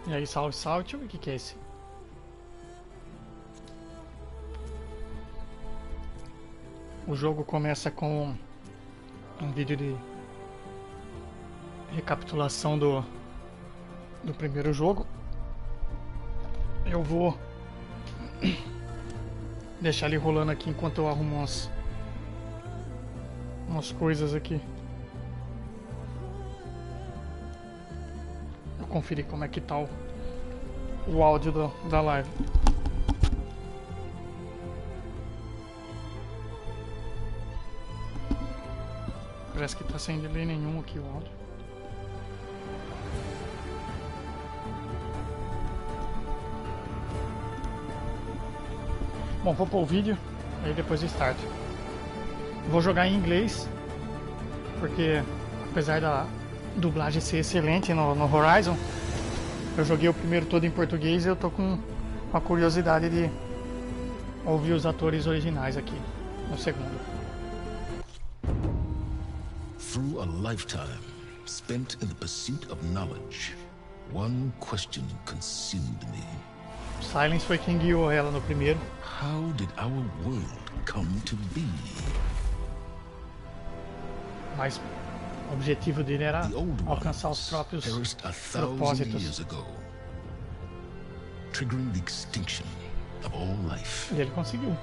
E aí, salve, salve. Deixa eu ver o que é esse. O jogo começa com um vídeo de recapitulação do primeiro jogo. Eu vou deixar ele rolando aqui enquanto eu arrumo umas coisas aqui. Vou conferir como é que tá o áudio da live. Parece que tá sem delay nenhum aqui o áudio. Bom, vou pôr o vídeo, aí depois eu start. Vou jogar em inglês, porque apesar da dublagem ser excelente no Horizon, eu joguei o primeiro todo em português e eu tô com a curiosidade de ouvir os atores originais aqui no segundo. Through a lifetime spent in the pursuit of knowledge, one question consumed me. Silence foi quem guiou ela no primeiro. How did our world come to be? Mas o objetivo dele era alcançar os próprios propósitos. Triggering the extinction of all life. E ele conseguiu.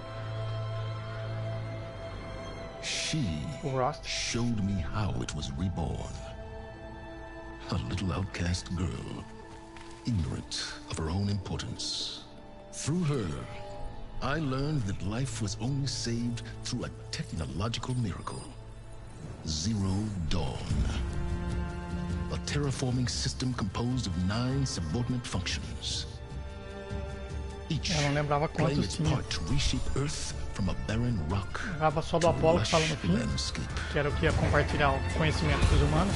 She Rust showed me how it was reborn. A little outcast girl, ignorant of her own importance. Through her, I learned that life was only saved through a technological miracle. Zero Dawn. A terraforming system composed of 9 subordinate functions. Each eu não lembrava playing quantos its tinha. part to reshape Earth from a barren rock. Lembrava só do Apollo que fala no fim, que era o que ia compartilhar o conhecimento dos humanos.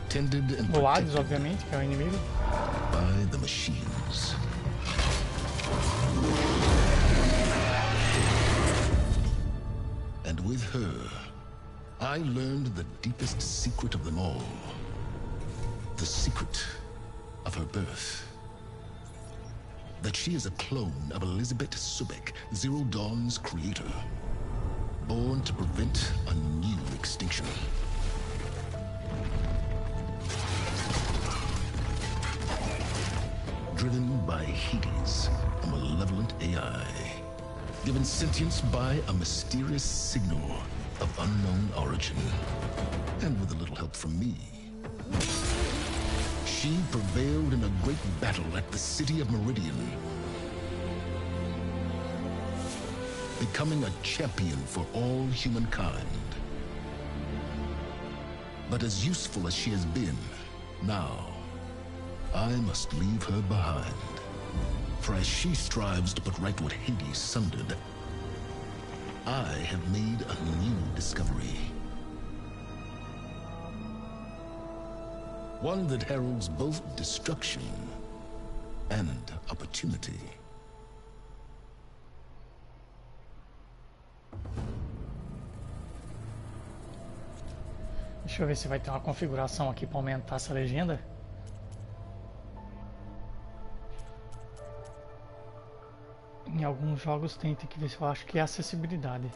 Tended and O Hades, protected obviamente, que é o inimigo. by the machines. And with her, I learned the deepest secret of them all. The secret of her birth. That she is a clone of Elizabeth Subek, Zero Dawn's creator. Born to prevent a new extinction. Driven by Hades, a malevolent AI. Given sentience by a mysterious signal of unknown origin. And with a little help from me. She prevailed in a great battle at the city of Meridian. Becoming a champion for all humankind. But as useful as she has been, now I must leave her behind. For as she strives to put right what Hades sundered, I have made a new discovery. One that heralds both destruction and opportunity. Deixa eu ver se vai ter uma configuração aqui para aumentar essa legenda. Em alguns jogos tem que ver se eu acho que é acessibilidade.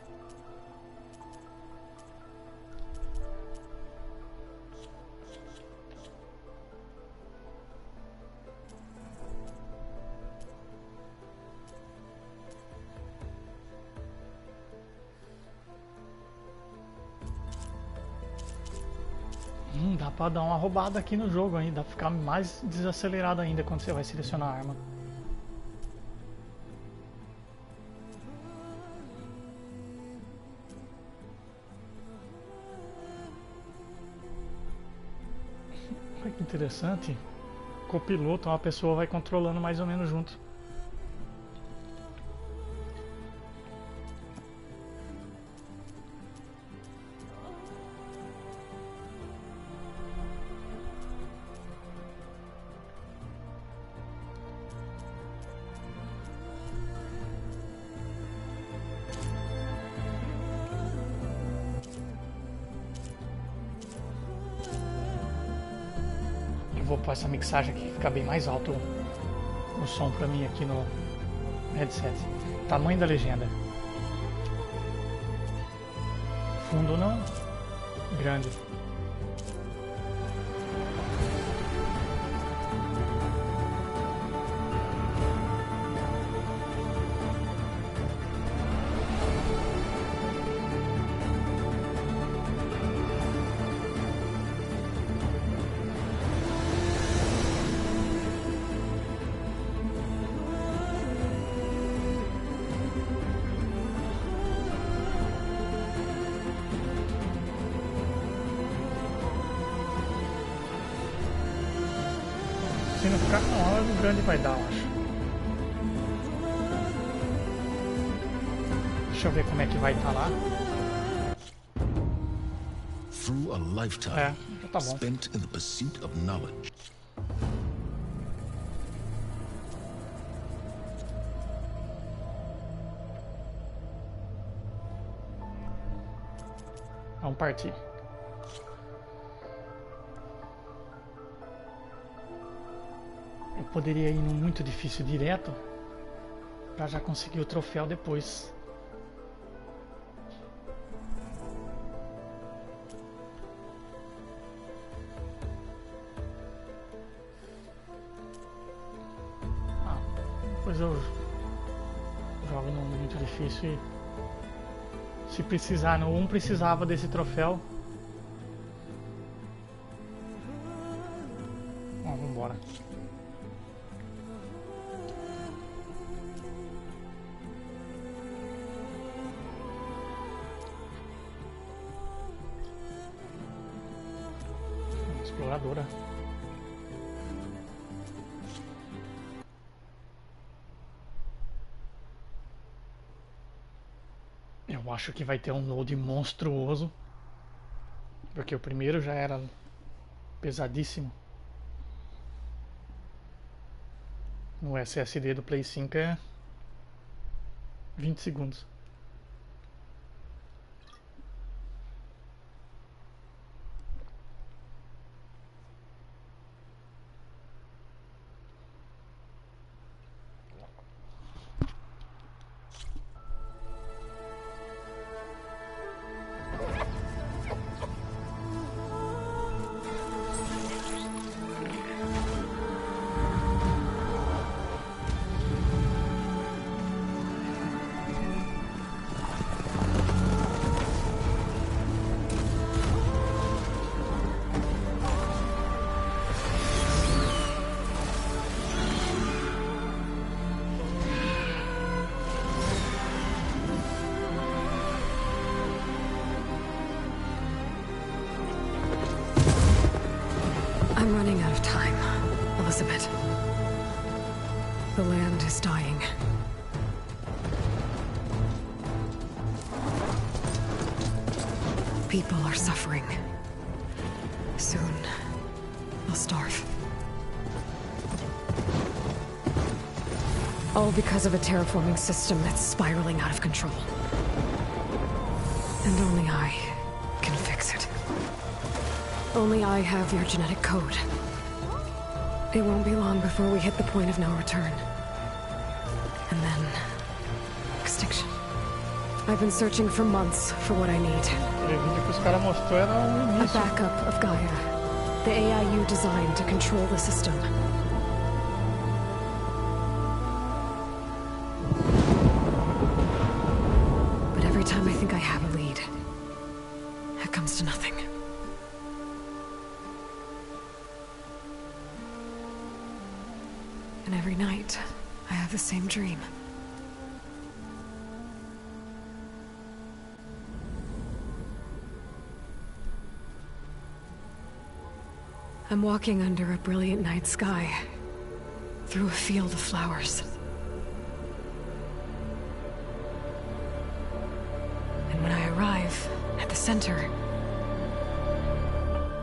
Dá pra dar uma roubada aqui no jogo ainda, dá pra ficar mais desacelerado ainda quando você vai selecionar a arma. Olha que interessante. Copiloto, uma pessoa vai controlando mais ou menos junto. vou pôr essa mixagem aqui que fica bem mais alto o som pra mim aqui no headset. Tamanho da legenda. Fundo não. Grande. Se não ficar com hora, o grande vai dar, eu acho. Deixa eu ver como é que vai estar lá. Through a lifetime já tá bom. spent in the pursuit of knowledge. Vamos partir. Eu poderia ir no muito difícil direto para já conseguir o troféu depois. Depois eu jogo no muito difícil e se precisar, no 1 precisava desse troféu. Bom, vamos embora. Exploradora. Eu acho que vai ter um load monstruoso, porque o primeiro já era pesadíssimo. No SSD do Play 5 é 20 segundos. I'm running out of time, Elizabeth. The land is dying. People are suffering. Soon, they'll starve. All because of a terraforming system that's spiraling out of control. And only I can fix it. Only I have your genetic code. It won't be long before we hit the point of no return. And then... extinction. I've been searching for months for what I need. A backup of Gaia. The AI you designed to control the system. But every time I think I have a lead, it comes to nothing. And every night, I have the same dream. I'm walking under a brilliant night sky, through a field of flowers. And when I arrive at the center,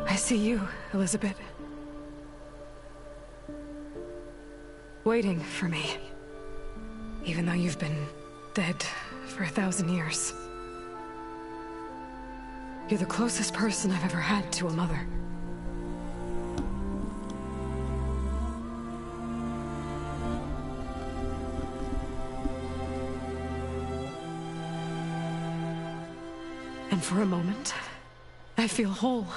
I see you, Elizabeth. Waiting for me, even though you've been dead for 1,000 years. You're the closest person I've ever had to a mother. And for a moment, I feel whole.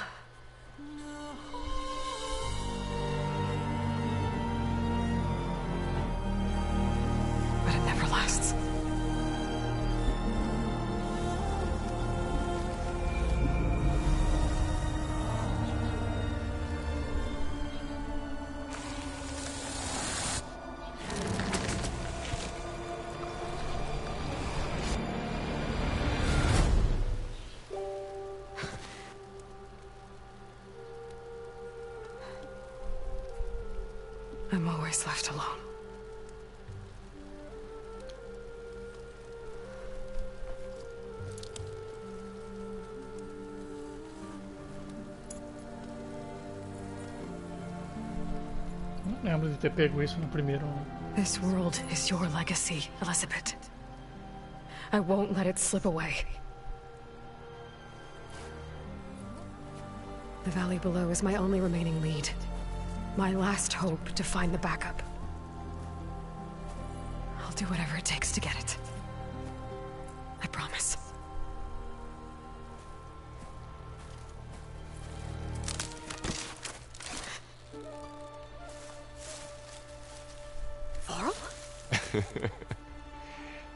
But it never lasts. I'm always left alone. Não lembro de ter pego isso no primeiro. This world is your legacy, Elizabeth. I won't let it slip away. The valley below is my only remaining lead. My last hope to find the backup. I'll do whatever it takes to get it. I promise. Varl?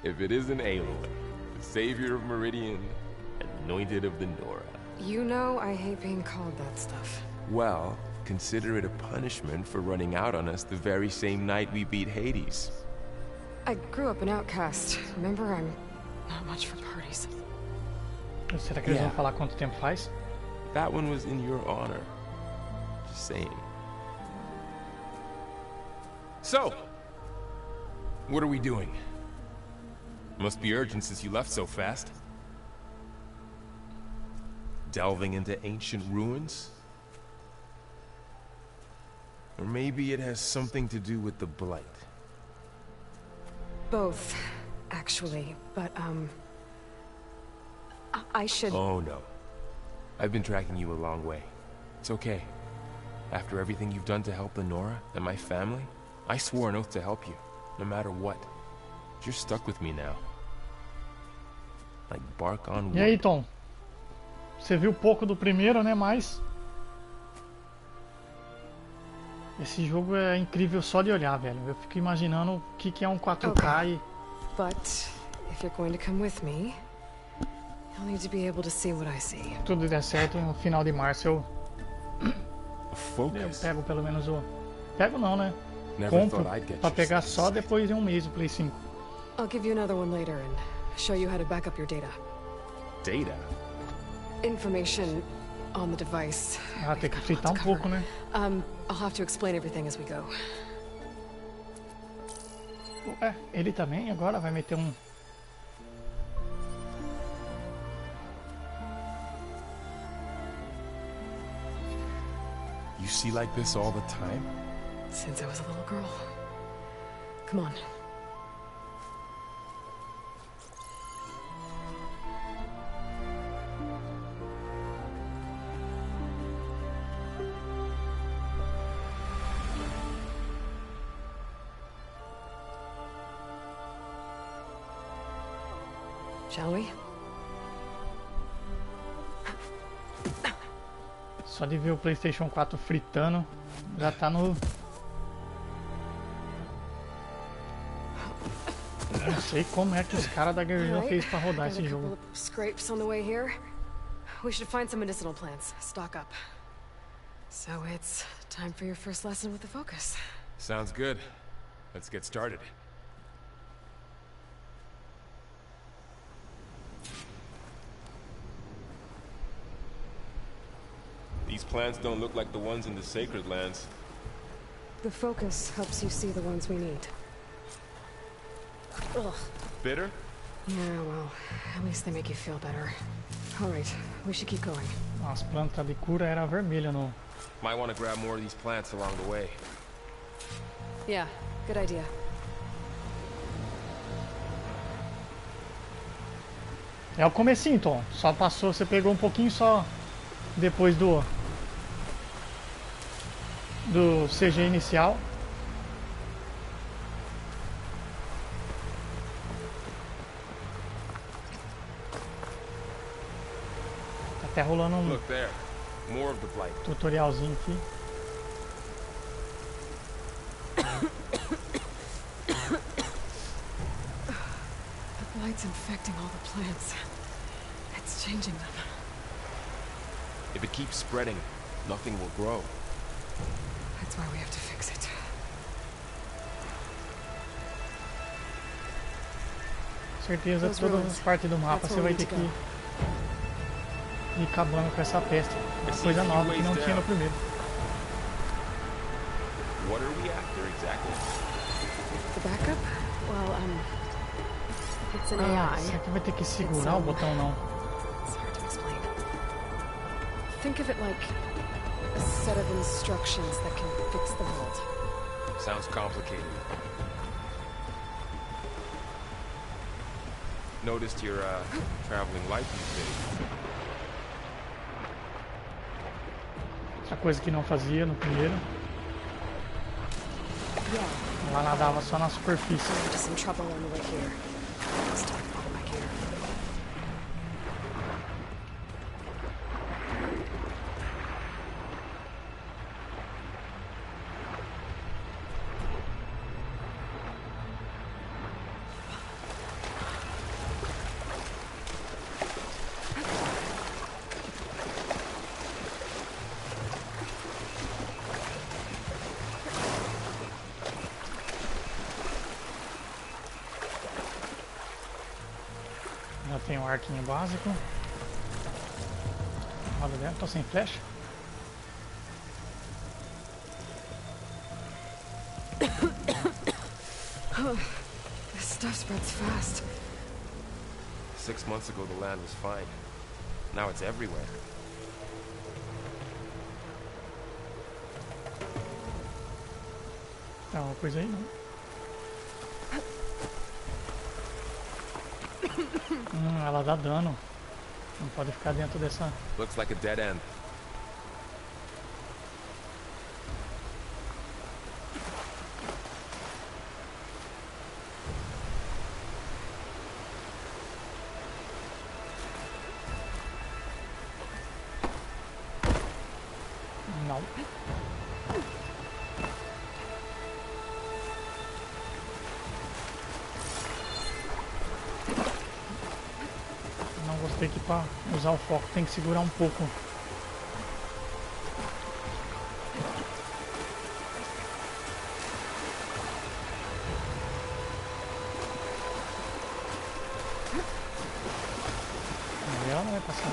If it isn't Aloy, the savior of Meridian, anointed of the Nora. You know I hate being called that stuff. Well, consider it a punishment for running out on us the very same night we beat Hades. I grew up an outcast. Remember, I'm not much for parties. Será que eles vão falar quanto tempo faz? That one was in your honor. Just saying. So, what are we doing? Must be urgent since you left so fast. Delving into ancient ruins? Or maybe it has something to do with the Blight. Both, actually, but, I should... Oh, no. I've been tracking you a long way. It's okay. After everything you've done to help the Nora and my family, I swore an oath to help you, no matter what. You're stuck with me now. Like bark on wood. E aí, Tom? Você viu pouco do primeiro, né? Mas esse jogo é incrível só de olhar, velho. Eu fico imaginando o que é um 4K e... But if you're going to come with me, you'll need to be able to see what I see. Tudo der certo, no final de março eu Focus. pego pelo menos o... Pego não, né? Never Compro thought I'd get pra you pegar so só depois de um mês o Play 5. I'll give you another one later and show you how to back up your data. Data? Information on the device. Ah, tem que fritar um pouco, né? I'll have to explain everything as we go. É, ele também agora vai meter um... You see like this all the time? Since I was a little girl. Come on. Shall we? Só de ver o PlayStation 4 fritando, já tá no... Não sei como é que os caras da Guerrilla fez pra rodar esse jogo. Scrapes on the way here. We should find some medicinal plants. Stock up. So it's time for your first lesson with the Focus. Sounds good. Let's get started. These plants don't look like the ones in the Sacred Lands. The Focus helps you see the ones we need. Ugh. Bitter? Yeah, well, at least they make you feel better. Alright, we should keep going. As plantas de cura era vermelha no... Might want to grab more of these plants along the way. Yeah, good idea. É o comecinho, Tom. Só passou, você pegou um pouquinho só depois do CG inicial. até rolando um Look there. More of the blight. tutorialzinho aqui. The blight's infecting all the plants. It's changing them. If it keeps spreading, nothing will grow. That's why we have to fix it. Certeza que todas as partes do mapa você vai ter que ir acabando com essa peste. Coisa nova que não tinha no primeiro. What are we after exactly? The backup? Well, it's an AI. Será que vai ter que segurar o botão não? It's hard to explain. Think of it like a set of instructions that can fix the world. Sounds complicated. Noticed your traveling light these days. Outra coisa que não fazia no primeiro. Ela nadava só na superfície. Into some trouble on the way here. Let's talk about it back here. Já tem um arquinho básico. Roda dentro, tô sem flecha. This stuff spreads fast. 6 months ago the land was fine. Now it's everywhere. Tem alguma coisa aí, não? Ela dá dano. Não pode ficar dentro dessa... Looks like a dead end. Não. Não gostei que para usar o foco tem que segurar um pouco. E ela não vai passar.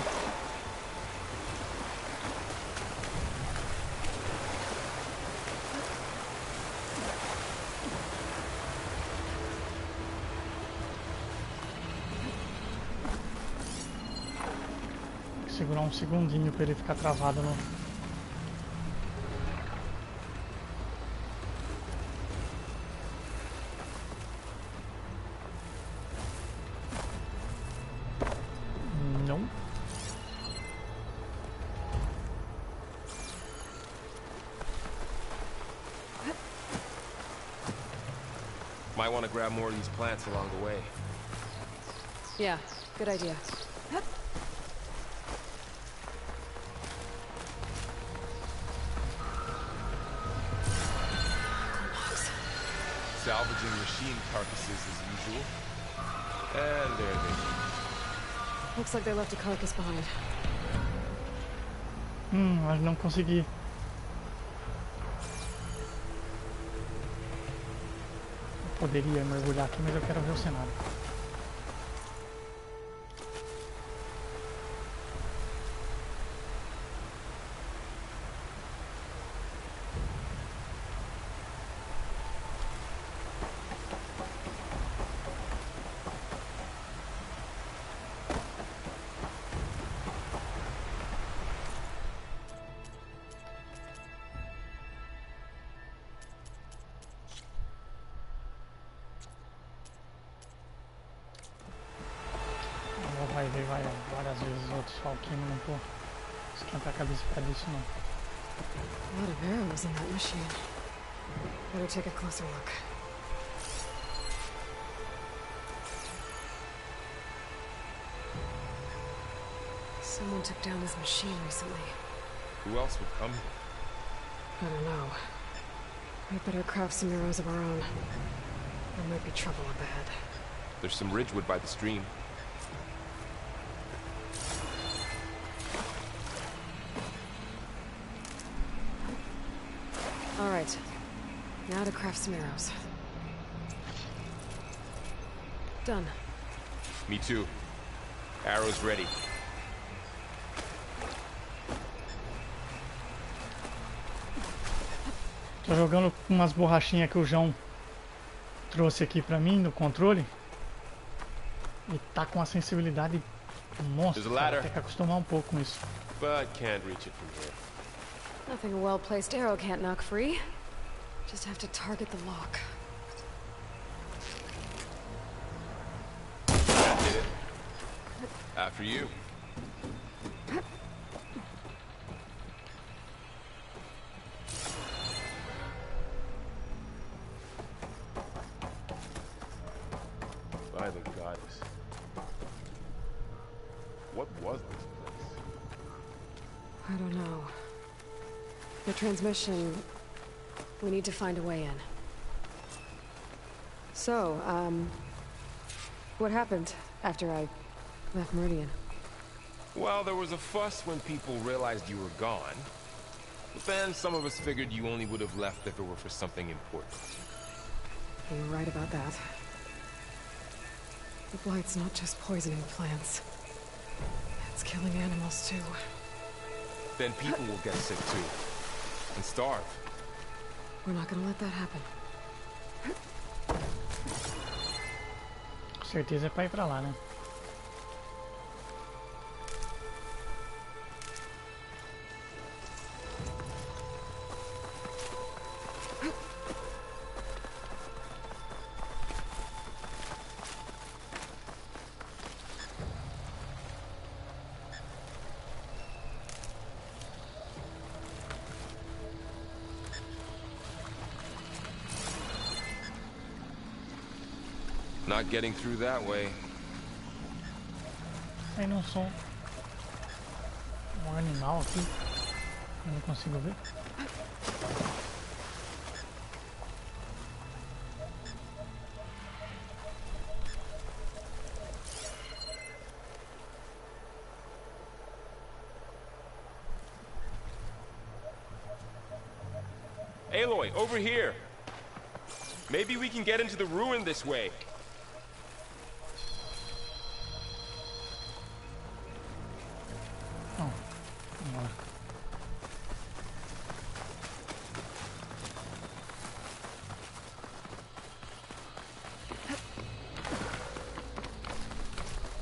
Segurar um segundinho para ele ficar travado no... Não. Might want to grab more of these plants along the way. Yeah, good idea. Salvaging machine carcasses as usual. And there they go. Looks like they left a carcass behind. Mas não consegui. Eu poderia mergulhar aqui, mas eu quero ver o cenário. Vai ver várias vezes outros falquinos, não vou esquentar a cabeça pra disso não. A lot of arrows in that machine. Better take a closer look. So Someone took down this machine recently. Who else would come here? I don't know. We'd better craft some arrows of our own. There might be trouble up ahead. There's some ridgewood by the stream. All right. Now to craft some arrows. Done. Me too. Arrows ready. Tô jogando com umas borrachinhas que o João trouxe aqui pra mim no controle. E tá com uma sensibilidade monstra. Tem que acostumar um pouco com isso. But can't reach it from here. Nothing a well-placed arrow can't knock free. Just have to target the lock. That did it. After you. By the goddess. What was this place? I don't know. The transmission... We need to find a way in. So, what happened after I left Meridian? Well, there was a fuss when people realized you were gone. But then some of us figured you only would have left if it were for something important. You're right about that. The blight's not just poisoning plants. It's killing animals, too. Then people will get sick, too. And starve. We're not gonna let that happen. Com certeza é pra ir pra lá, né? Not getting through that way. Aí não sou um animal aqui. Eu não consigo ver. Aloy, over here. Maybe we can get into the ruin this way.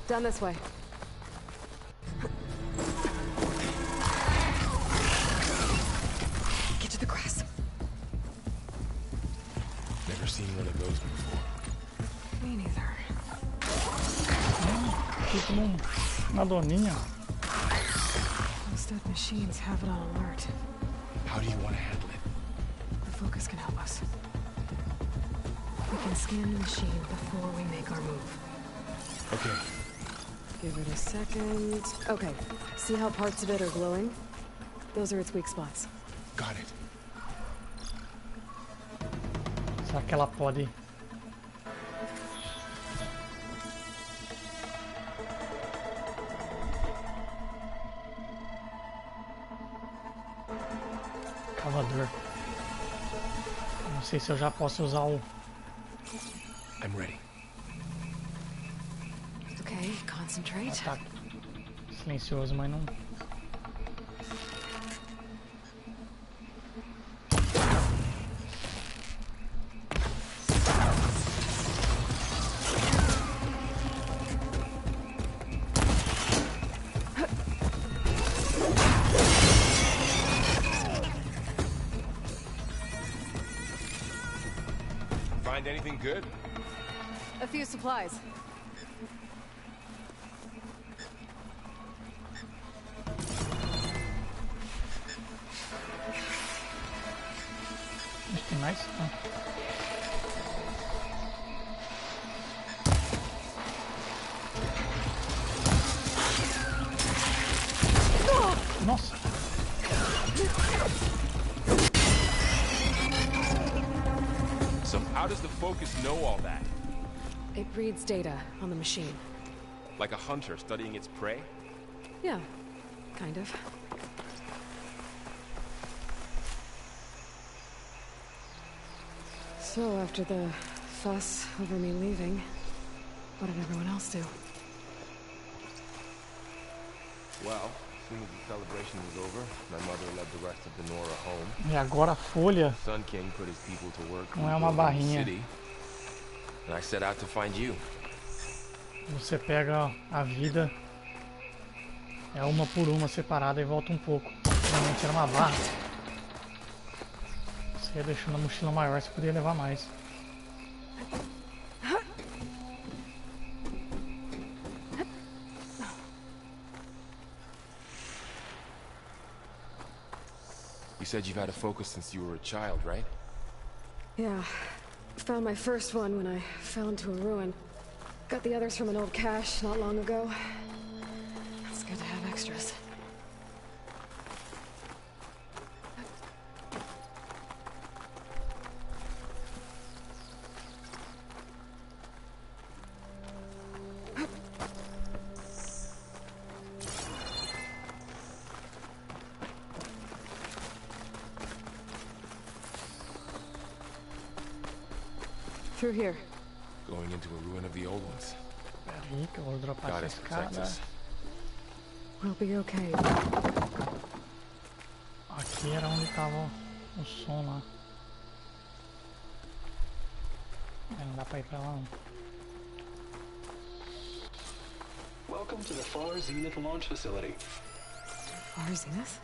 Down this way. Get to the grass. Never seen one of those before. Me neither. Tipo uma doninha. Those dead machines have it on alert. How do you want to handle it? The focus can help us. We can scan the machine before we make our move. Okay. Give it a second. Okay. See how parts of it are glowing? Those are its weak spots. Got it. Será que ela pode... Cavador. Não sei se eu já posso usar o... I'm ready. Okay, concentrate. Ataque silencioso, mas não... Find anything good? A few supplies. Tem mais? Ah. focus know all that? It reads data on the machine. Like a hunter studying its prey? Yeah, kind of. So after the fuss over me leaving, what did everyone else do? Well, as soon as the celebration was over, my mother led the rest of the Nora home. E agora a folha Sun King put his people to work não é uma rebuilding the barrinha. city, and I set out to find you. Você pega a vida, é uma por uma separada e volta um pouco. Normalmente era uma barra. Você ia deixando a mochila maior, você podia levar mais. You said you've had a focus since you were a child, right? Yeah. Found my first one when I fell into a ruin. Got the others from an old cache not long ago. It's good to have extras. Through here. Going into a ruin of the old ones. Pera aí que eu vou dropar God essa has protected escada. us. We'll be okay. Aqui era onde tava o som lá. Não dá pra ir pra lá não. Welcome to the Far Zenith launch facility. Far Zenith?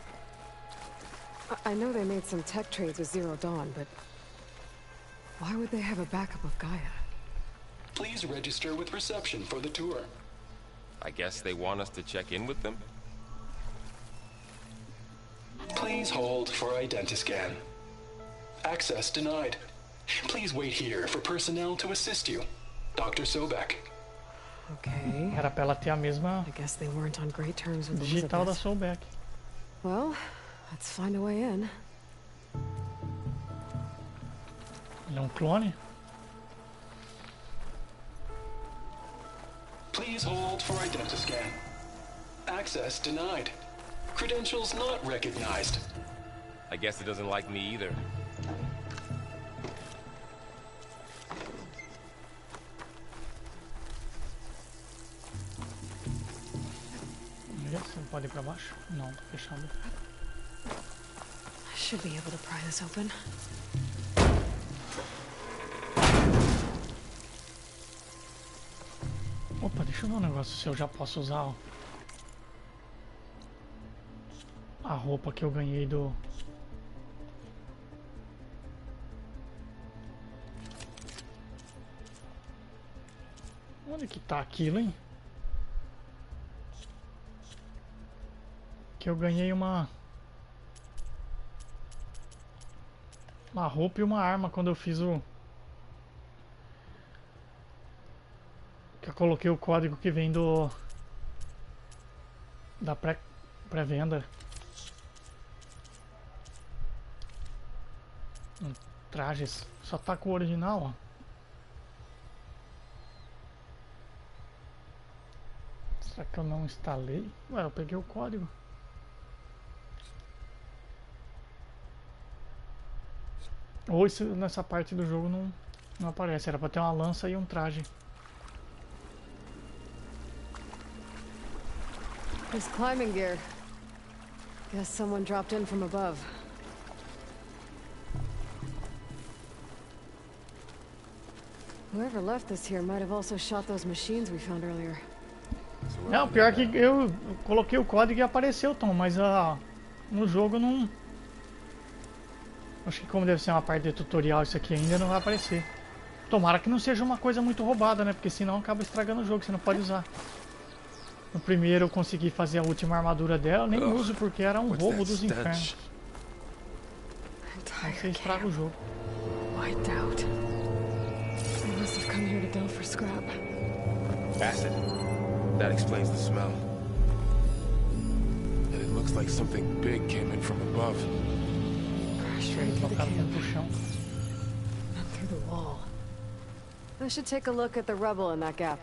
I know they made some tech trades with Zero Dawn, but why would they have a backup of Gaia? Please register with reception for the tour. I guess they want us to check in with them? Please hold for identiscan. Access denied. Please wait here for personnel to assist you. Dr. Sobek. Okay. Era pra ela ter a mesma I guess they weren't on great terms with digital da Elizabeth. Soulback. Well, let's find a way in. Ele é um clone? Please hold for identiscan. Access denied. Credentials not recognized. I guess it doesn't like me either. Você não pode ir pra baixo? Não, tá fechado. I should be able to pry this open. Opa, deixa eu ver um negócio se eu já posso usar ó, a roupa que eu ganhei do... Onde que tá aquilo, hein? Que eu ganhei uma roupa e uma arma quando eu fiz o... Que eu coloquei o código que vem do... da pré-venda. Trajes. Só tá com o original, ó. Será que eu não instalei? Ué, eu peguei o código. Ou isso nessa parte do jogo não aparece. Era pra ter uma lança e um traje. There's climbing gear. Guess someone dropped in from above. Whoever left this here might have also shot those machines we found earlier. Não, pior que eu coloquei o código e apareceu, Tom, mas no jogo não... Acho que como deve ser uma parte de tutorial isso aqui ainda não vai aparecer. Tomara que não seja uma coisa muito roubada, né? Porque senão acaba estragando o jogo, você não pode usar. No primeiro eu consegui fazer a última armadura dela, nem uso porque era um roubo dos infernos. Aí você estraga o jogo. Wiped out. They must have come here to delve for scrap. Acid. That explains the smell. And it looks like something big came in from above. Straight through the Colocado camp. pro chão. Not through the wall. I should take a look at the rubble in that gap.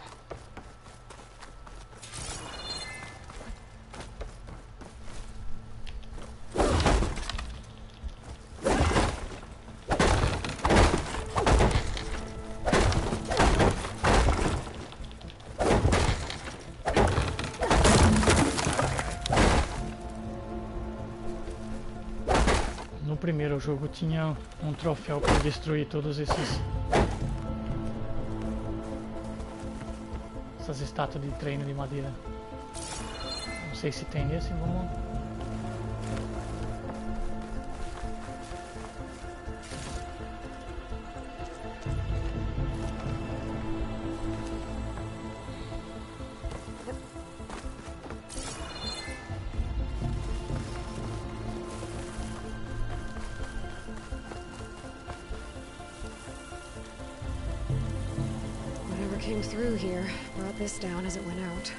No primeiro jogo tinha um troféu para destruir todos essas estátuas de treino de madeira. Não sei se tem nesse, vamos. Came through here, brought this down as it went out.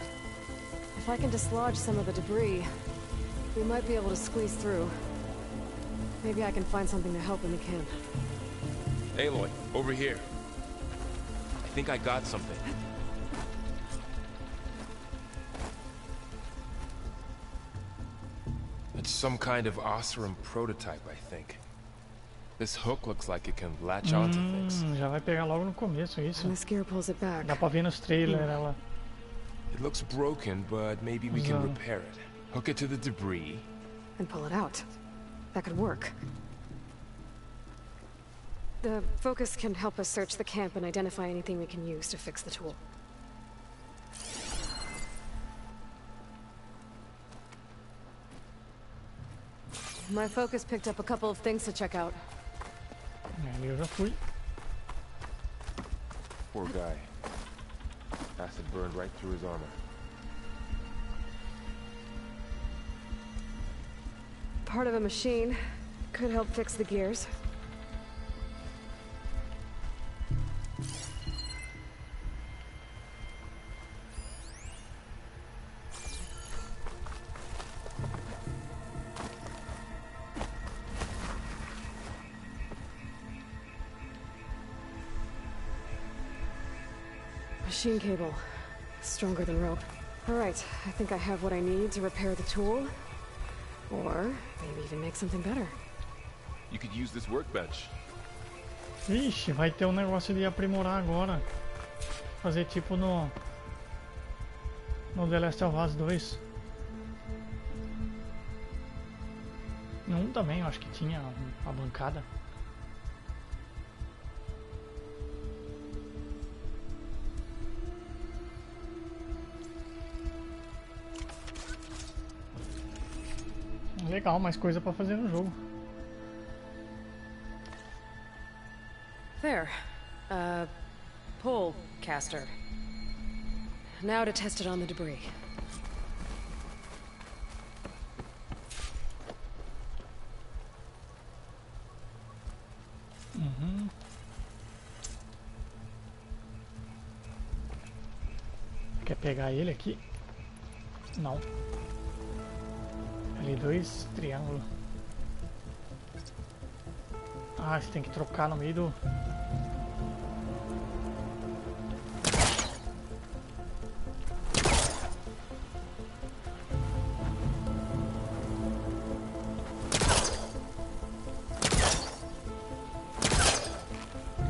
If I can dislodge some of the debris, we might be able to squeeze through. Maybe I can find something to help in the camp. Aloy, over here. I think I got something. It's some kind of Osram prototype, I think. This hook looks like it can latch onto things. Já vai pegar logo no começo isso. And this gear pulls it back. Dá pra ver nos trailers ela. It looks broken, but maybe we can repair it. Hook it to the debris. And pull it out. That could work. The focus can help us search the camp and identify anything we can use to fix the tool. My focus picked up a couple of things to check out. Ali eu já fui. Poor guy. Acid burned right through his armor. Part of a machine. Could help fix the gears. Machine cable. Stronger than rope. Alright, I think I have what I need to repair the tool. Or maybe even make something better. You could use this workbench. Ixi, vai ter um negócio de aprimorar agora. Fazer tipo no The Last of Us 2. No 1 também, eu acho que tinha a bancada. Legal, mais coisa pra fazer no jogo. There. Pole caster. Now to test it on the debris. Quer pegar ele aqui? Não. L2, triângulo. Ah, você tem que trocar no meio do...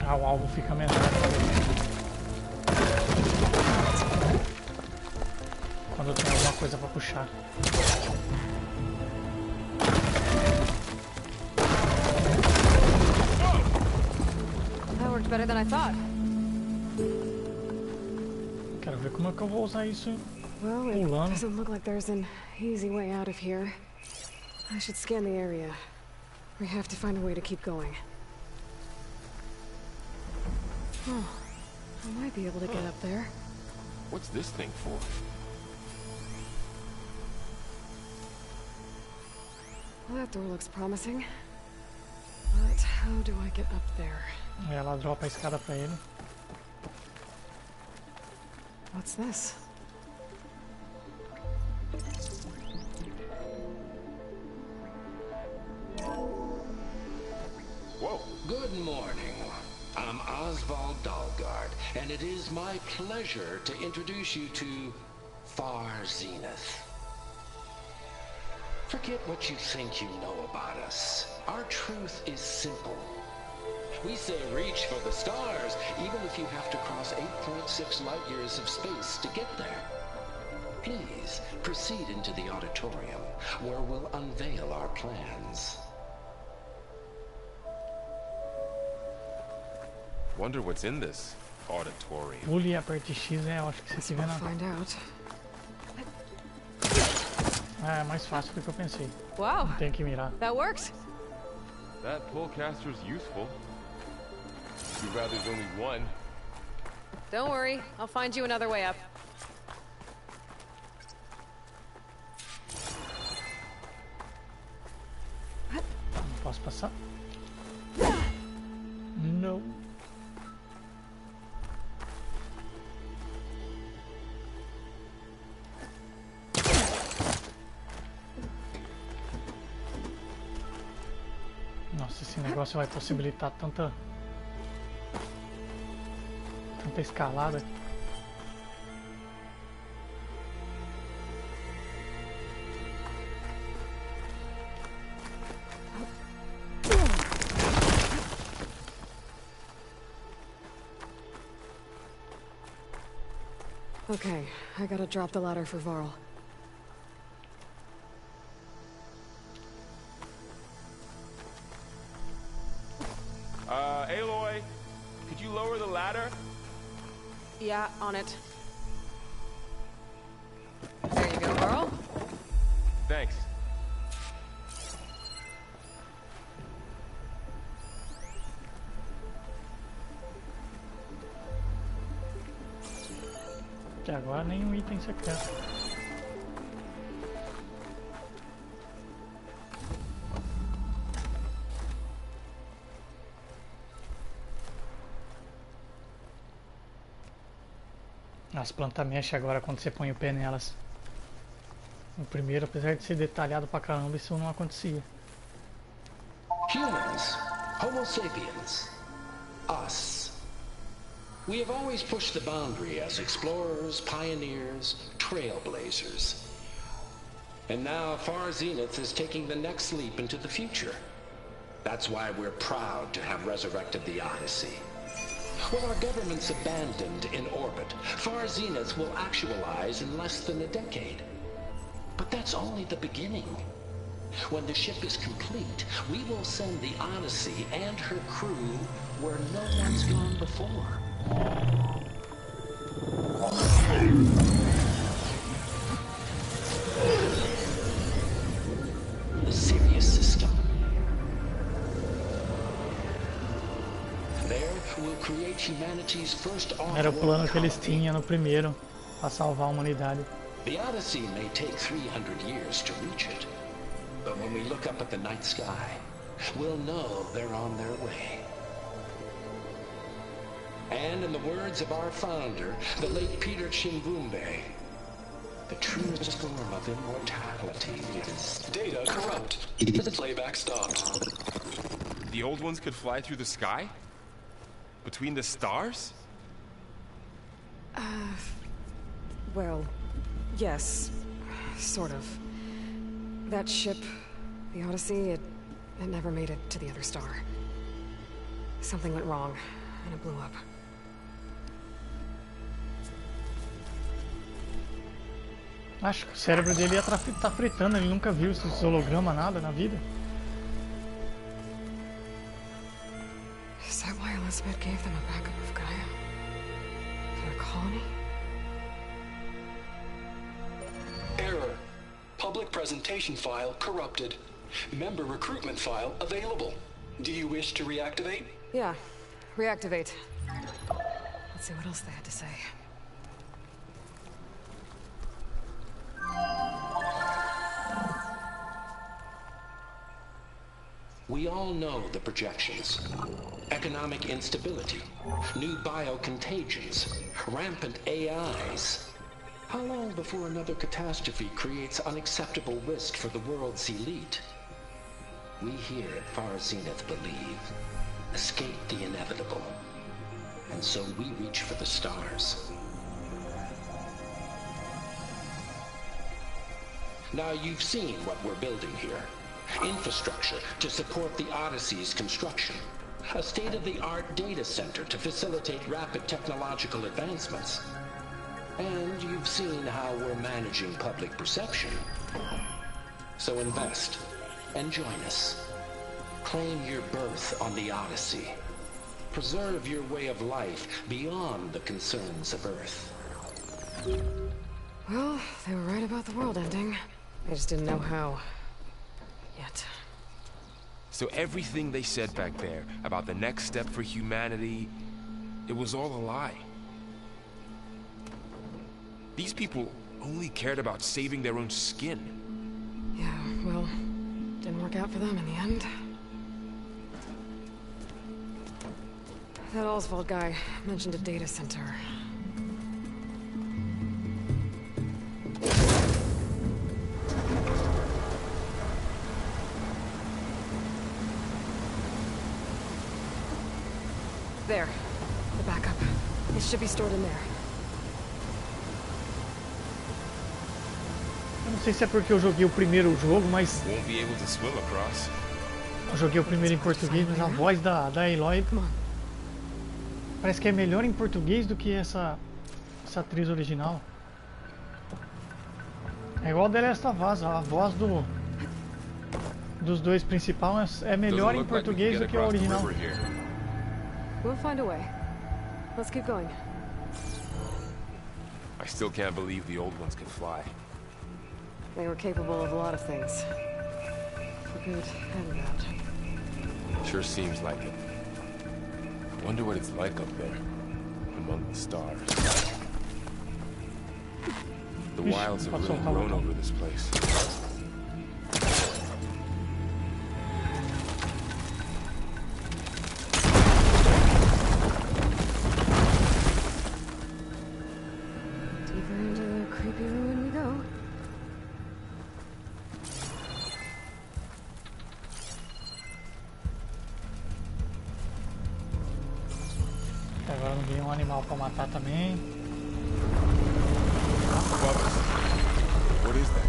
Ah, o alvo fica menor quando tem alguma coisa pra puxar. Better than I thought. Quero ver como é que eu vou usar isso Well, it pulando. doesn't look like there's an easy way out of here. I should scan the area. We have to find a way to keep going. Oh, I might be able to get up there. What's this thing for? Well, that door looks promising. But how do I get up there? Ela dropa a escada pra ele. What's this? Whoa. Good morning. I'm Oswald Dalgard, and it is my pleasure to introduce you to Far Zenith. Forget what you think you know about us. Our truth is simple. We say reach for the stars, even if you have to cross 8.6 light years of space to get there. Please proceed into the auditorium, where we'll unveil our plans. Wonder what's in this auditorium. Pule e aperte X, eu acho que isso aqui vem na... Find out. Ah, é mais fácil do que eu pensei. Wow, Não tem que mirar. that works. That pullcaster's useful. Too bad there's only one. Don't worry, I'll find you another way up. Não posso passar? Não. Nossa, esse negócio vai possibilitar tanta escalada. Okay, I gotta drop the ladder for Varl. Aloy, could you lower the ladder? Yeah, on it. There you go, Varl. Thanks. Que agora nenhum item secreto. As plantas mexem agora quando você põe o pé nelas. No primeiro, apesar de ser detalhado pra caramba, isso não acontecia. Humans, Homo sapiens, us. We have always pushed the boundary as explorers, pioneers, trailblazers. And now Far Zenith is taking the next leap into the future. That's why we're proud to have resurrected the Odyssey. What our governments abandoned in orbit, Far Zenith will actualize in less than a decade. But that's only the beginning. When the ship is complete, we will send the Odyssey and her crew where no one's gone before. The Sirius system. There we'll create humanity's first Era o plano off-world que eles colony. tinham no primeiro, pra salvar a humanidade. The Odyssey may take 300 years to reach it, but when we look up at the night sky, we'll know they're on their way. And in the words of our founder, the late Peter Chimbumbe, the truest form of immortality is... Data corrupt. Playback stopped. The old ones could fly through the sky? Between the stars? Well, yes, sort of. That ship, the Odyssey, it never made it to the other star. Something went wrong, and it blew up. Acho que o cérebro dele ia tá fritando, ele nunca viu esse holograma, nada na vida. Is that why Elizabeth gave them a backup of Gaia? Their colony? Error. Public presentation file corrupted. Member recruitment file available. Do you wish to reactivate? Yeah, reactivate. Let's see what else they had to say. We all know the projections. Economic instability, new biocontagions, rampant AIs. How long before another catastrophe creates unacceptable risk for the world's elite? We here at Far Zenith believe escape the inevitable. And so we reach for the stars. Now you've seen what we're building here. Infrastructure to support the Odyssey's construction. A state-of-the-art data center to facilitate rapid technological advancements. And you've seen how we're managing public perception. So invest and join us. Claim your berth on the Odyssey. Preserve your way of life beyond the concerns of Earth. Well, they were right about the world ending. I just didn't know how. Yet. So everything they said back there about the next step for humanity, it was all a lie. These people only cared about saving their own skin. Yeah, well, didn't work out for them in the end. That Oswald guy mentioned a data center. There. The backup. It should be stored in there. Eu não sei se é porque eu joguei o primeiro jogo, mas... Won't be able to swim across. Eu joguei o primeiro em português, mas a voz da Aloy parece que é melhor em português do que essa atriz original. É igual The Last of Us, a voz dos dois principais é melhor em português do que a original. We'll find a way. Let's keep going. I still can't believe the old ones could fly. They were capable of a lot of things. For good and bad. Sure seems like it. I wonder what it's like up there, among the stars. The wilds have really grown over this place. Deeper into the creepy ruin we go. Agora não ganhei um animal pra matar também. What is that?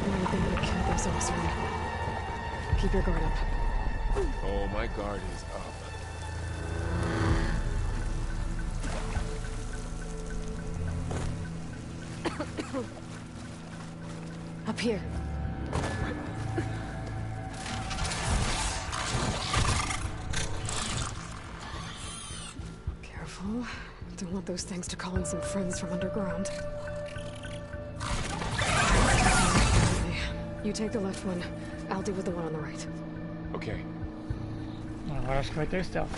Only thing that killed those Oswald. Keep your guard up. Oh, my guard is up. Up here. Careful. Don't want those things to call in some friends from underground. You take the left one. I'll deal with the one on the right. Okay. Agora acho que vai ter stealth.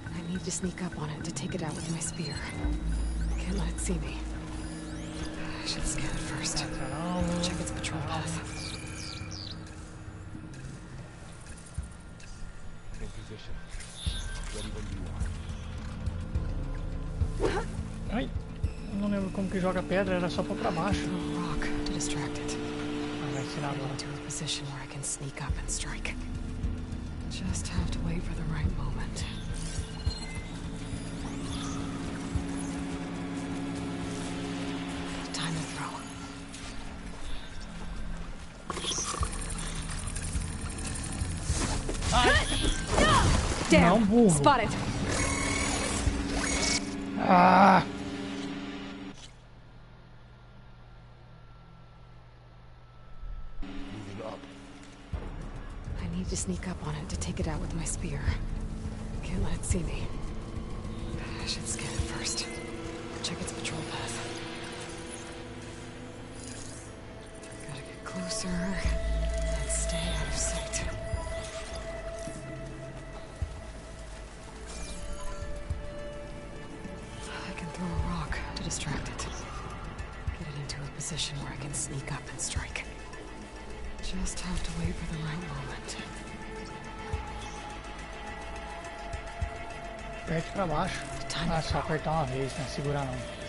I need to sneak up on it to take it out with my spear. Can't let it see me. I should scan it first. Check its patrol path. In position. Ready when you are. Ai, eu não lembro como que joga pedra, era só pra baixo. Rock to distract it. Vai ensinar agora. Into a position where I can sneak up and strike. Just have to wait for the right moment. Time to throw. Não, burro. Spot it. Ah! Moving up. I need to sneak up on it to take it out with my spear. Can't let it see me. I should scan it first. Check its patrol path. Gotta get closer and stay out of sight. I can throw a rock to distract it. Get it into a position where I can sneak up and strike. Just have to wait for the right moment. Aperte pra baixo. Ah, é só apertar uma vez, não é segurar não.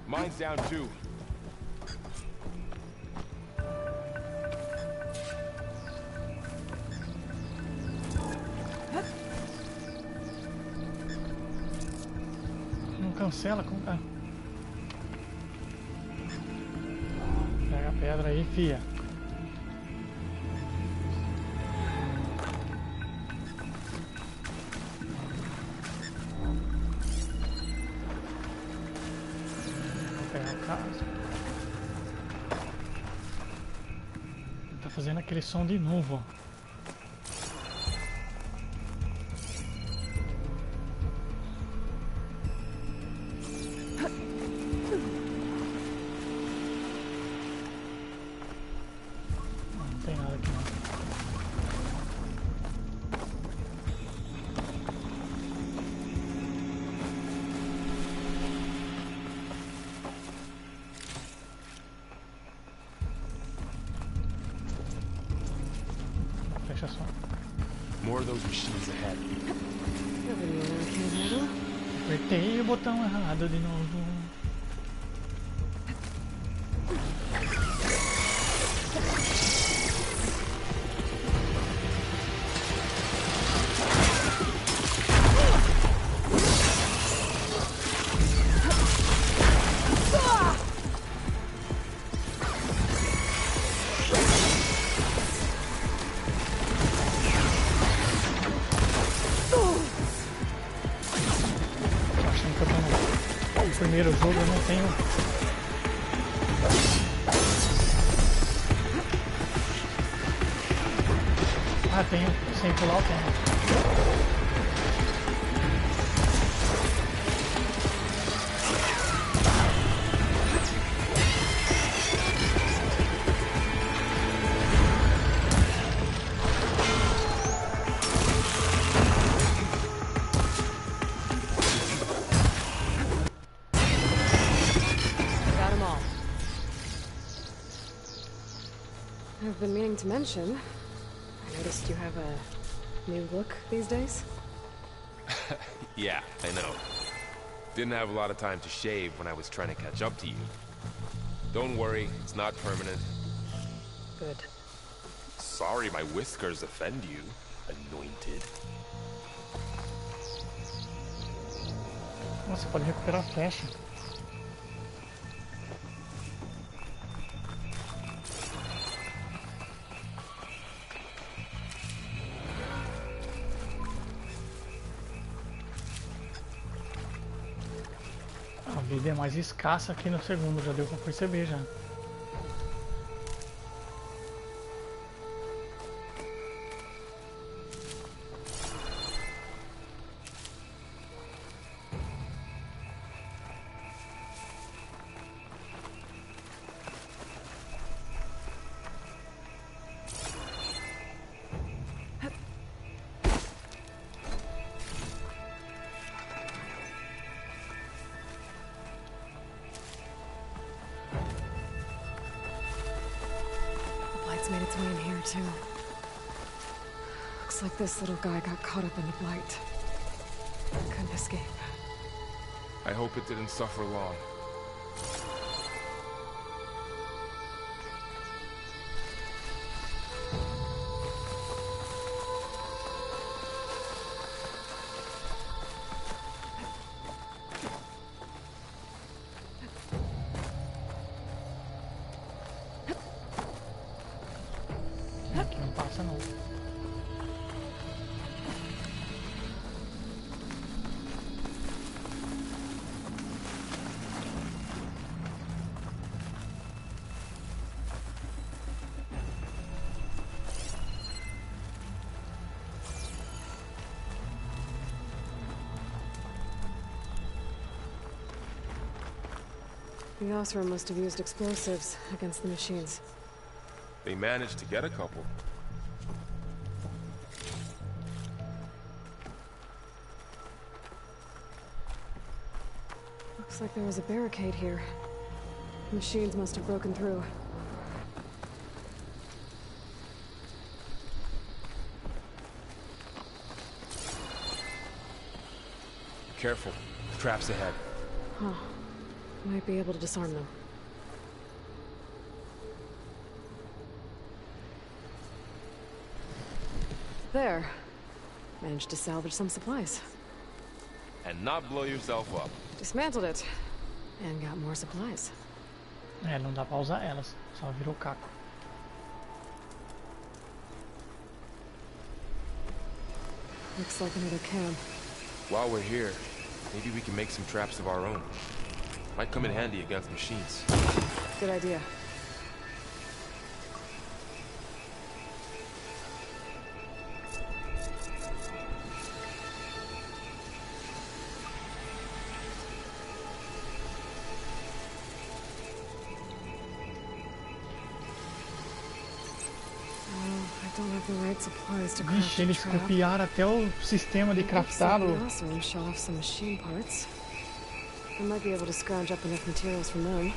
Mine's down too. Não cancela, como tá? Pega a pedra aí, fia. Tá fazendo aquele som de novo, ó. Não tem nada aqui não. Fecha só. More of those machines ahead. Apertei o botão errado de novo. Primeiro jogo eu não tenho. Ah, tenho. Sem pular eu tenho. I've been meaning to mention, I noticed you have a new look these days. Yeah, I know. Didn't have a lot of time to shave when I was trying to catch up to you. Don't worry, it's not permanent. Good. Sorry my whiskers offend you, anointed. Nossa, pode recuperar a flecha. A vida é mais escassa aqui no segundo, já deu pra perceber já. It's made its way in here, too. Looks like this little guy got caught up in the blight. Couldn't escape. I hope it didn't suffer long. Aqui não passa não. The Osra must have used explosives against the machines. They managed to get a couple. Looks like there was a barricade here. Machines must have broken through. Careful. Traps ahead. Huh. Might be able to disarm them. There. Managed to salvage some supplies. And not blow yourself up. Dismantled it. And got more supplies. É, não dá pra usar elas. Só virou caco. Looks like another camp. While we're here, maybe we can make some traps of our own. Might come in handy against machines. Good idea. I don't have the right supplies to craft Vixe, a eles trap. copiaram até o sistema de craftado. Looks like the Osram shot off some machine parts. I might be able to scrounge up enough materials from them.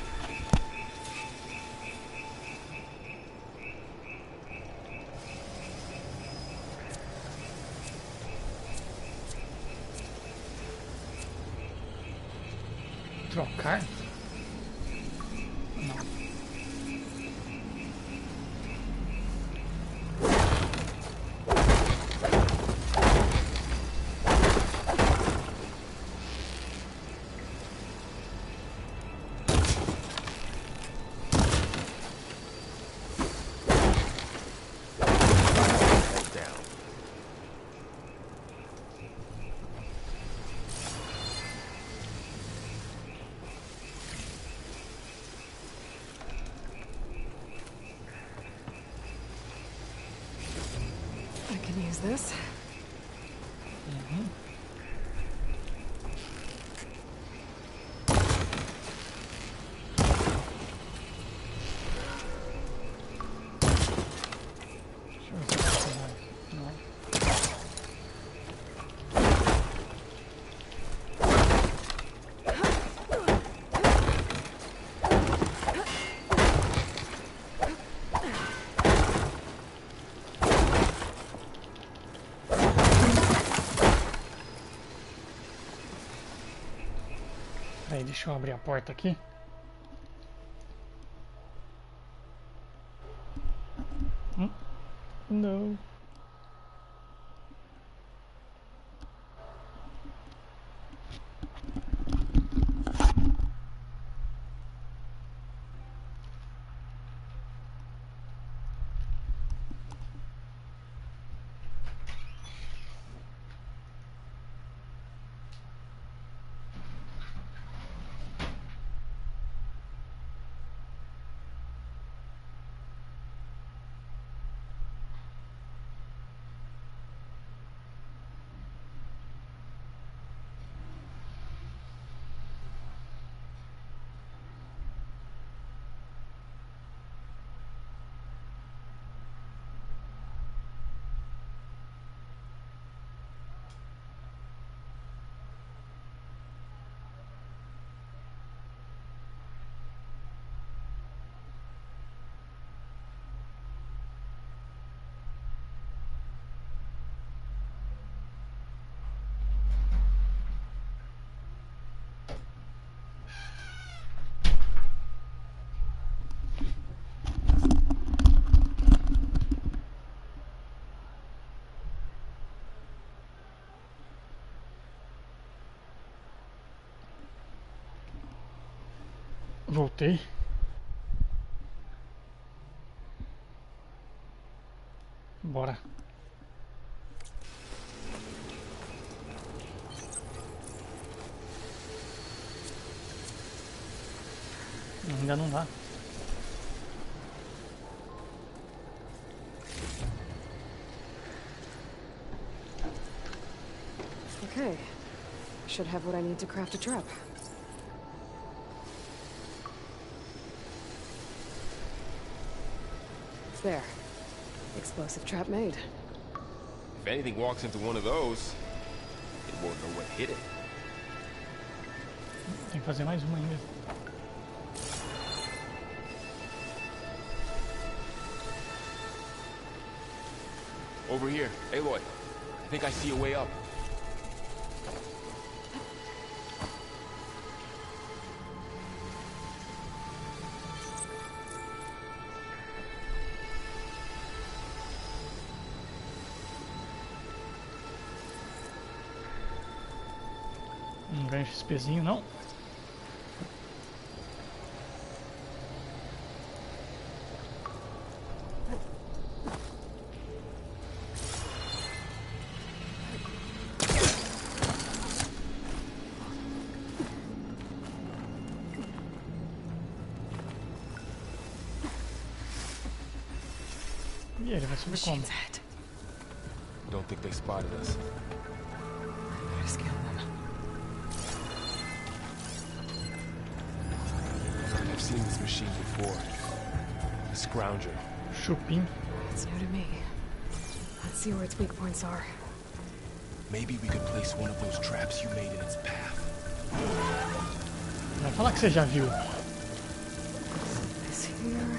Trocar? Não. I can use this. Deixa eu ver se eu posso usar isso. Não. Aí, deixa eu abrir a porta aqui. Não. Voltei. Bora. Ainda não dá. Okay. Should have what I need to craft a trap. What's there? Explosive trap made. If anything walks into one of those, it won't know what hit it. Tem que fazer mais uma ainda. Over here, Aloy. I think I see a way up. Não ganha XPzinho, não. E ele vai subir como? Machine's head. Don't think they spotted us. Better scan them. I've seen this machine before. A scrounger. Chupim. It's new to me. Let's see where its weak points are. Maybe we could place one of those traps you made in its path. Vai falar que você já viu. This here.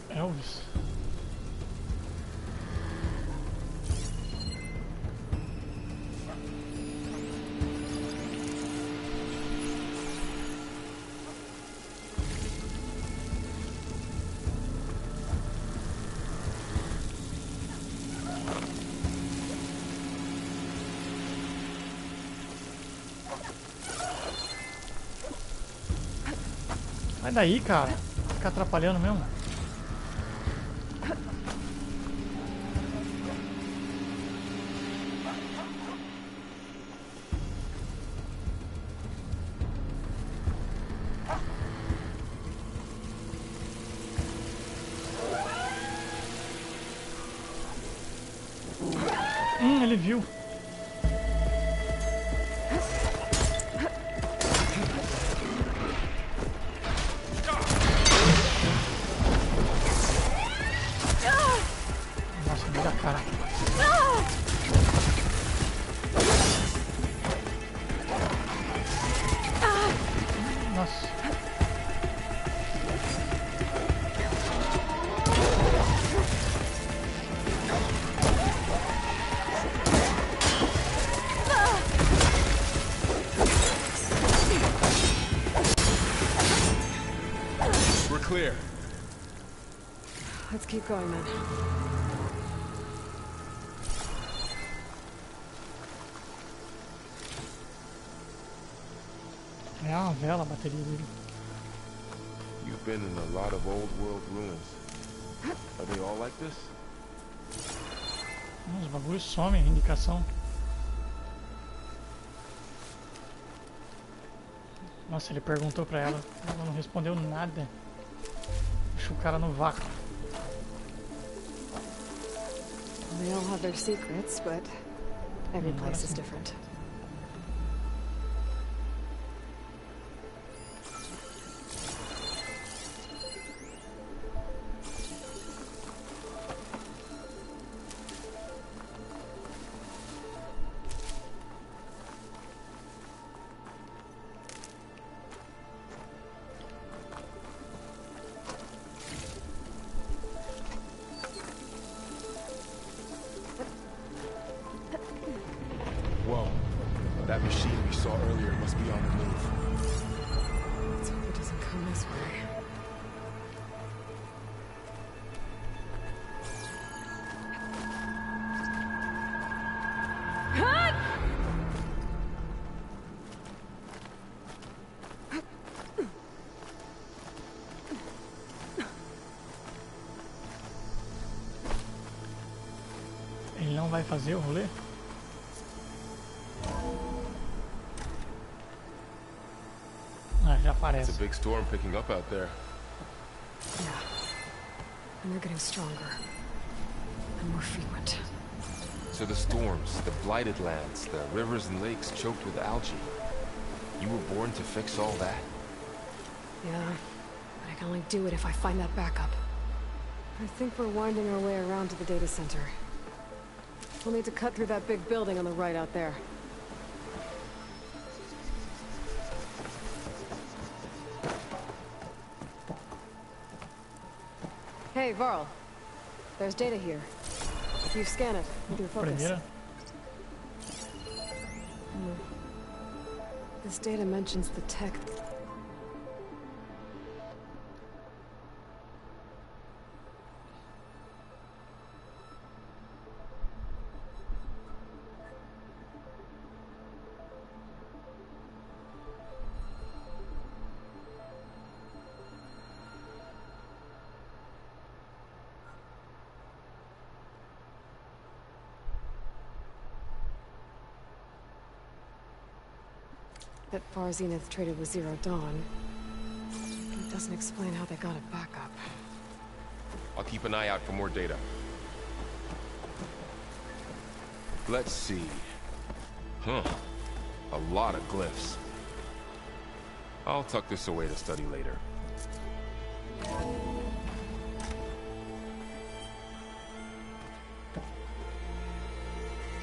Elvis. Sai daí, cara. Fica atrapalhando mesmo. Ele viu. Nossa, me dá cara. Nossa. We're clear. Let's keep going then. É uma vela a bateria dele. You've been in a lot of old world ruins. Are they all like this? Os bagulhos somem, indicação. Nossa, ele perguntou pra ela. Ela não respondeu nada. Deixa o cara no vácuo. They all have their secrets, but every place is different. Whoa. That machine we saw earlier must be on the move. Let's hope it doesn't come this way. Ele não vai fazer o rolê? já It's aparece. a big storm picking up out there. Yeah. And they're getting stronger. And more frequent. So the storms, the blighted lands, the rivers and lakes choked with algae. You were born to fix all that? Yeah. But I can only do it if I find that backup. I think we're winding our way around to the data center. We'll need to cut through that big building on the right out there. Hey, Varl. There's data here. You scan it with your focus. Primeira. This data mentions the tech. That Far Zenith traded with Zero Dawn. It doesn't explain how they got it back up. I'll keep an eye out for more data. Let's see. Huh. A lot of glyphs. I'll tuck this away to study later.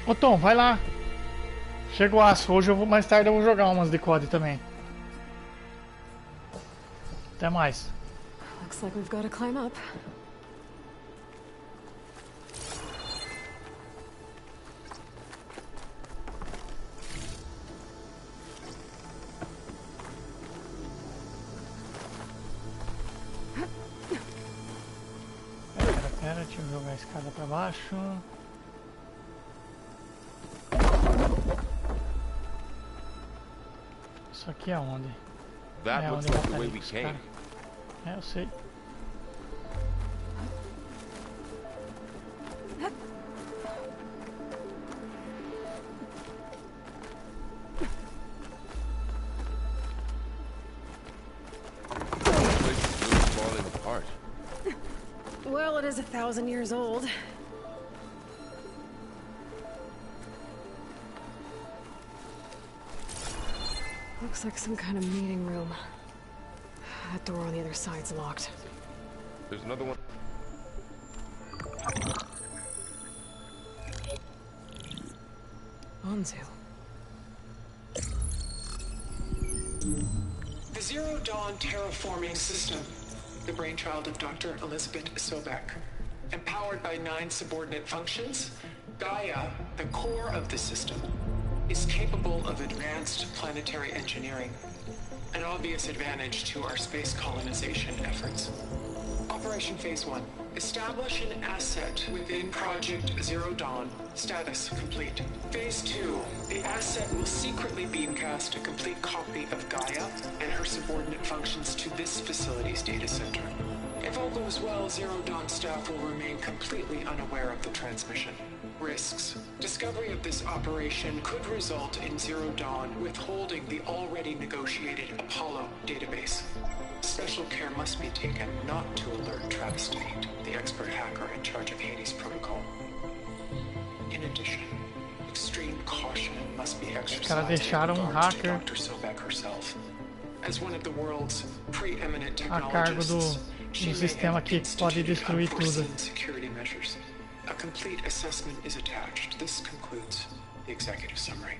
Ô Tom, vai lá. Chegou aço. Hoje eu vou, mais tarde eu vou jogar umas de COD também. Até mais. Looks like we've got to climb up. Pera, deixa eu jogar a escada pra baixo. Isso aqui é onde? That É looks onde like the mataria way we esse came. cara. É, eu sei. This place is really falling apart. Well, it is 1,000 years old. Looks like some kind of meeting room. That door on the other side's locked. There's another one. Anzu. The Zero Dawn terraforming system, the brainchild of Dr. Elizabeth Sobek. Empowered by 9 subordinate functions, Gaia, the core of the system, is capable of advanced planetary engineering, an obvious advantage to our space colonization efforts. Operation Phase 1. Establish an asset within Project Zero Dawn. Status complete. Phase 2. The asset will secretly beamcast a complete copy of Gaia and her subordinate functions to this facility's data center. If all goes well, Zero Dawn staff will remain completely unaware of the transmission. Risks. Discovery of this operation could result in Zero Dawn withholding the already negotiated Apollo database. Special care must be taken not to alert Travis Tate, the expert hacker in charge of Hades Protocol. In addition, extreme caution must be exercised with regards to Dr. Sobek herself. As one of the world's preeminent technologists, she may have instituted unforeseen security measures. A complete assessment is attached. This concludes the executive summary.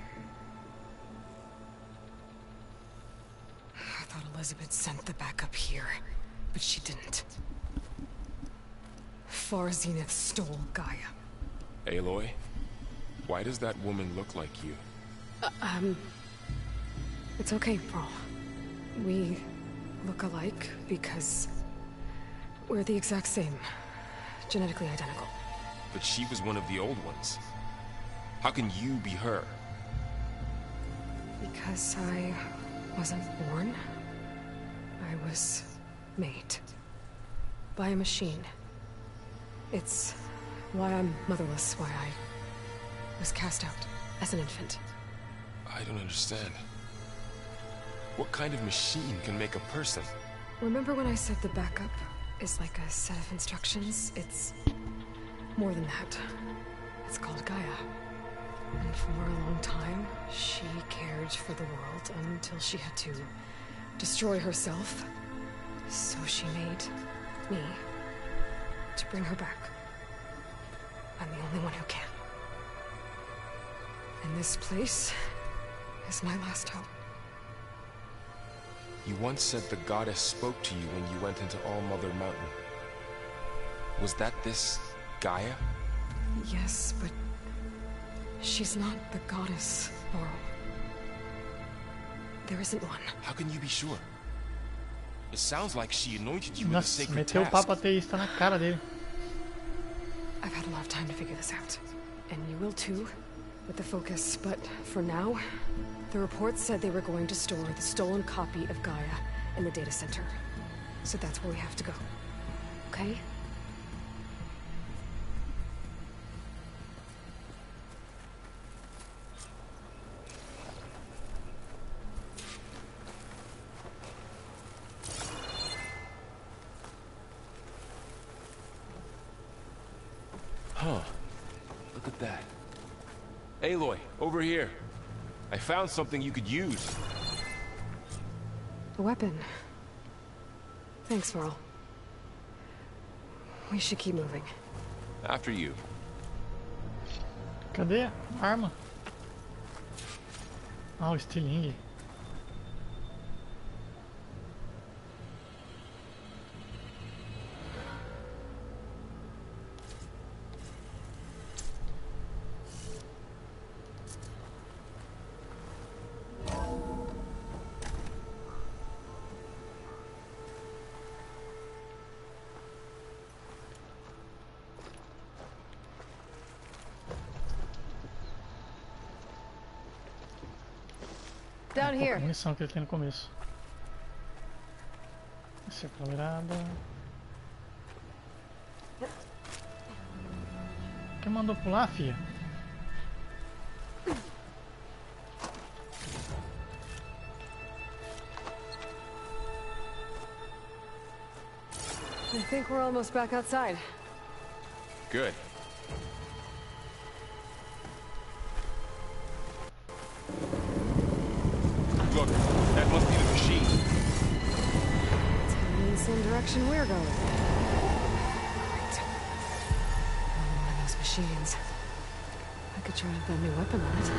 I thought Elizabeth sent the backup here, but she didn't. Far Zenith stole Gaia. Aloy, why does that woman look like you? It's okay, Varl. We look alike because we're the exact same. Genetically identical. But she was one of the old ones. How can you be her? Because I wasn't born. I was made. By a machine. It's why I'm motherless, why I was cast out as an infant. I don't understand. What kind of machine can make a person? Remember when I said the backup is like a set of instructions? It's more than that. It's called Gaia. And for a long time, she cared for the world until she had to destroy herself. So she made me to bring her back. I'm the only one who can. And this place is my last hope. You once said the goddess spoke to you when you went into All-Mother Mountain. Was that this Gaia? Yes, but she's not the goddess, Laurel. There isn't one. How can you be sure? It sounds like she anointed you with a Nossa, sacred meteu o papo task. ateísta na cara dele. I've had a lot of time to figure this out. And you will too, with the focus. But for now, the reports said they were going to store the stolen copy of Gaia in the data center. So that's where we have to go. Okay? Huh. Look at that. Aloy, over here. I found something you could use. A weapon. Thanks, Laurel. We should keep moving. After you. Cadê a arma? Ah, o estilingue. Down A here. munição que ele tem no começo. Essa é a virada. Quem mandou pular, filha? I think we're almost back outside. Good. Look, that must be the machine. It's heading in the same direction we're going. Great. One of those machines. I could try out that new weapon on it.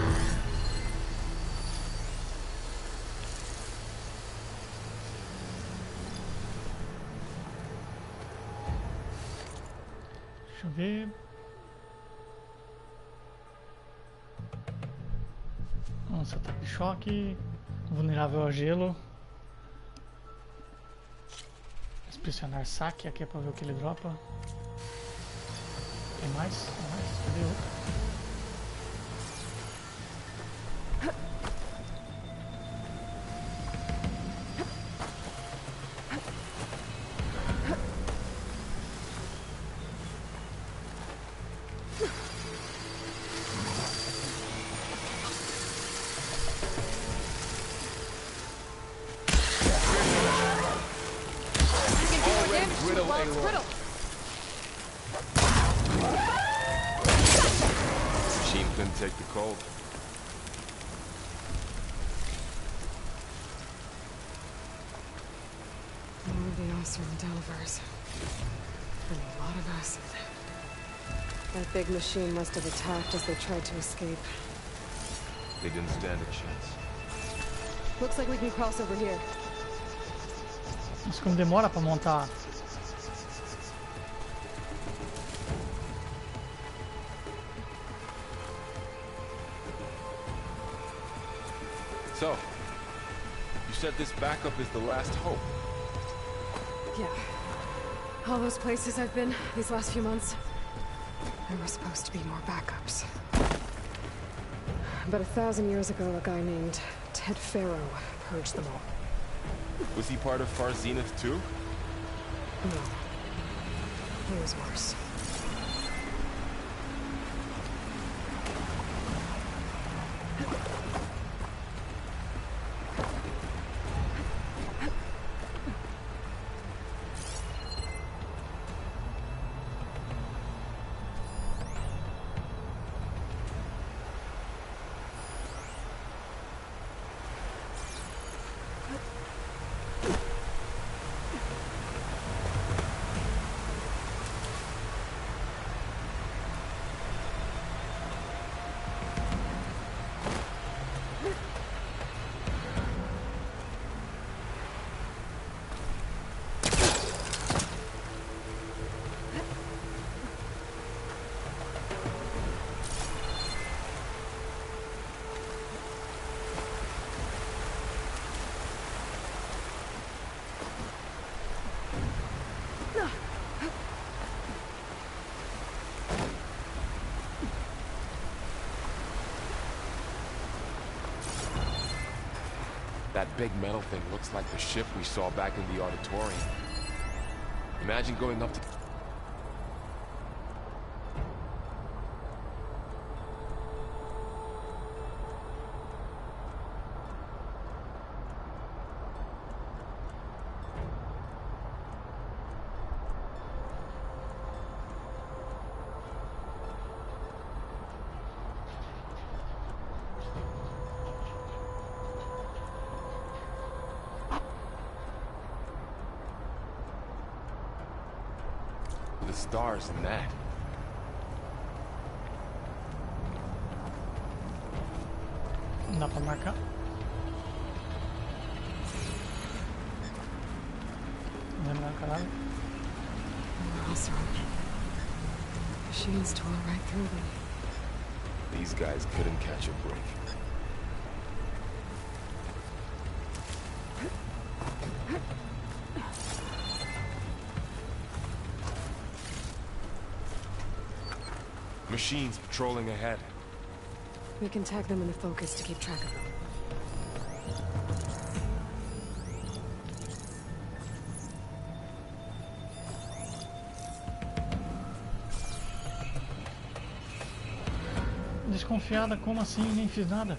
Deixa eu ver. Nossa, ataque de choque. Vulnerável ao gelo. Pressionar saque. Aqui é pra ver o que ele dropa. Tem mais? Tem mais? Cadê outro? Machine couldn't take the cold. More of the Osram Delvers. And a lot of acid. That big machine must have attacked as they tried to escape. They didn't stand a chance. Looks like we can cross over here. Mas como demora pra montar. So, you said this backup is the last hope. Yeah. All those places I've been these last few months, there were supposed to be more backups. But 1,000 years ago, a guy named Ted Farrow purged them all. Was he part of Far Zenith too? No. He was worse. That big metal thing looks like the ship we saw back in the auditorium. Imagine going up to... the stars in that. Dá pra marcar. Não vai marcar nada. We're all surrounded. Machines tore right through them. These guys couldn't catch a break. Machines patrolling ahead. We can tag them in the focus to keep track of them. Desconfiada, como assim? Nem fiz nada.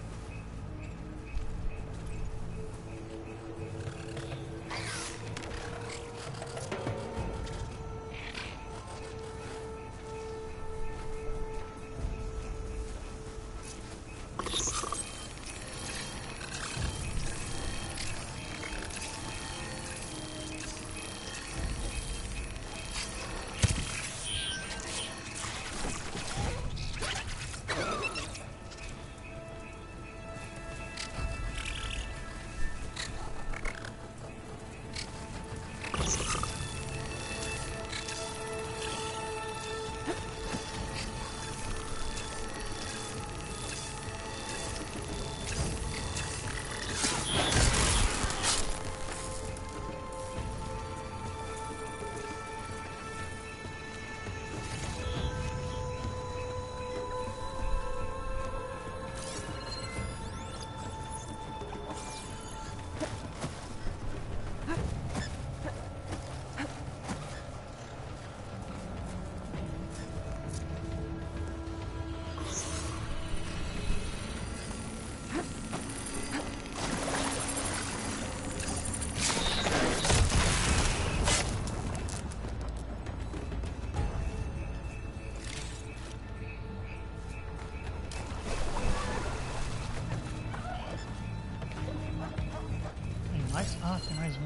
Ah, tem mais um.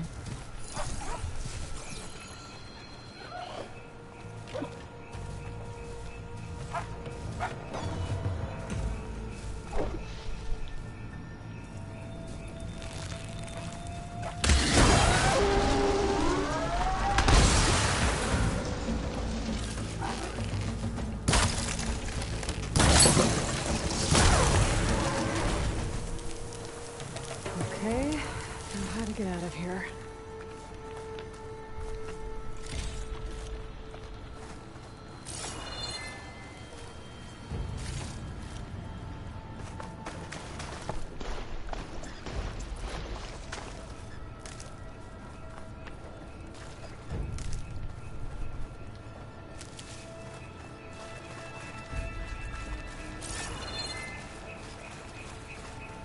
Okay, now how to get out of here.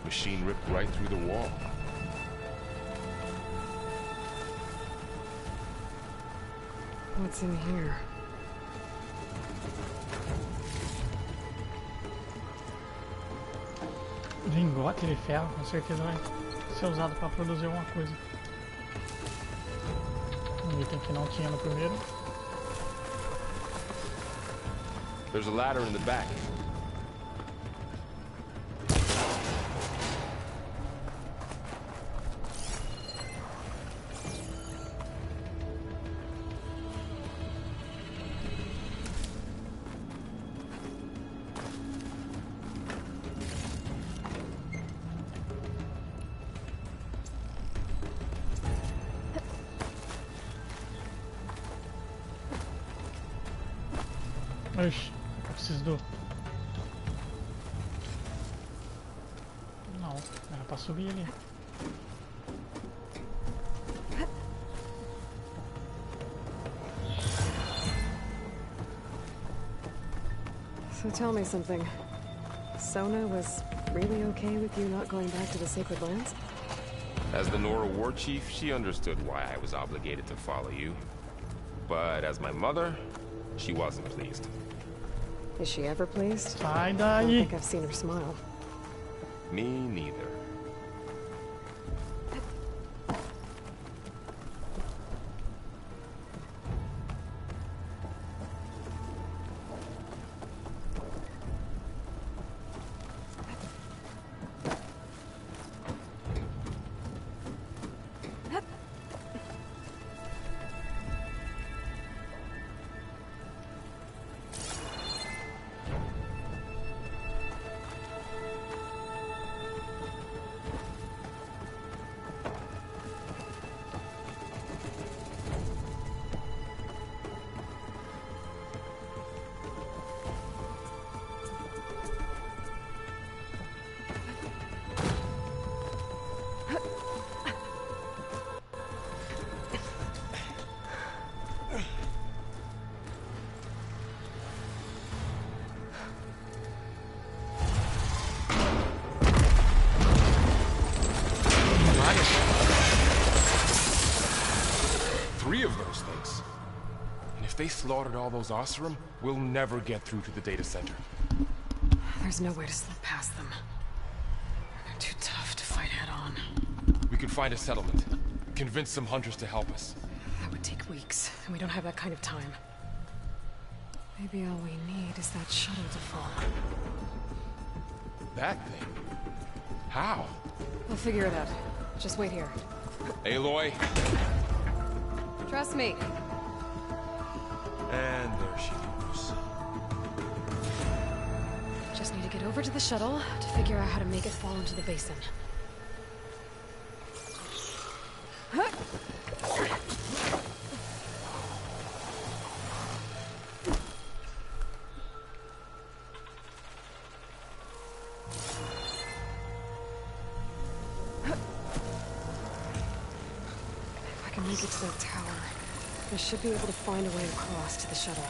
Machine ripped right through the wall. What's in here? Lingote de ferro, com certeza vai ser usado para produzir alguma coisa. Um item que não tinha no primeiro. There's a ladder in the back. Oxi, eu preciso do... Não, era pra subir ali. So tell me something. Sona was really okay with you not going back to the Sacred Lands? As the Nora war chief, she understood why I was obligated to follow you. But as my mother, she wasn't pleased. Is she ever pleased? Sai I don't daí. think I've seen her smile. Me neither. Three of those things. And if they slaughtered all those Oseram, we'll never get through to the data center. There's no way to slip past them. They're too tough to fight head-on. We could find a settlement. Convince some hunters to help us. That would take weeks, and we don't have that kind of time. Maybe all we need is that shuttle to fall. That thing? How? We'll figure it out. Just wait here. Aloy. Trust me. And there she goes. Just need to get over to the shuttle to figure out how to make it fall into the basin. If I can make it to that tower, I should be able to find a way across to the shuttle.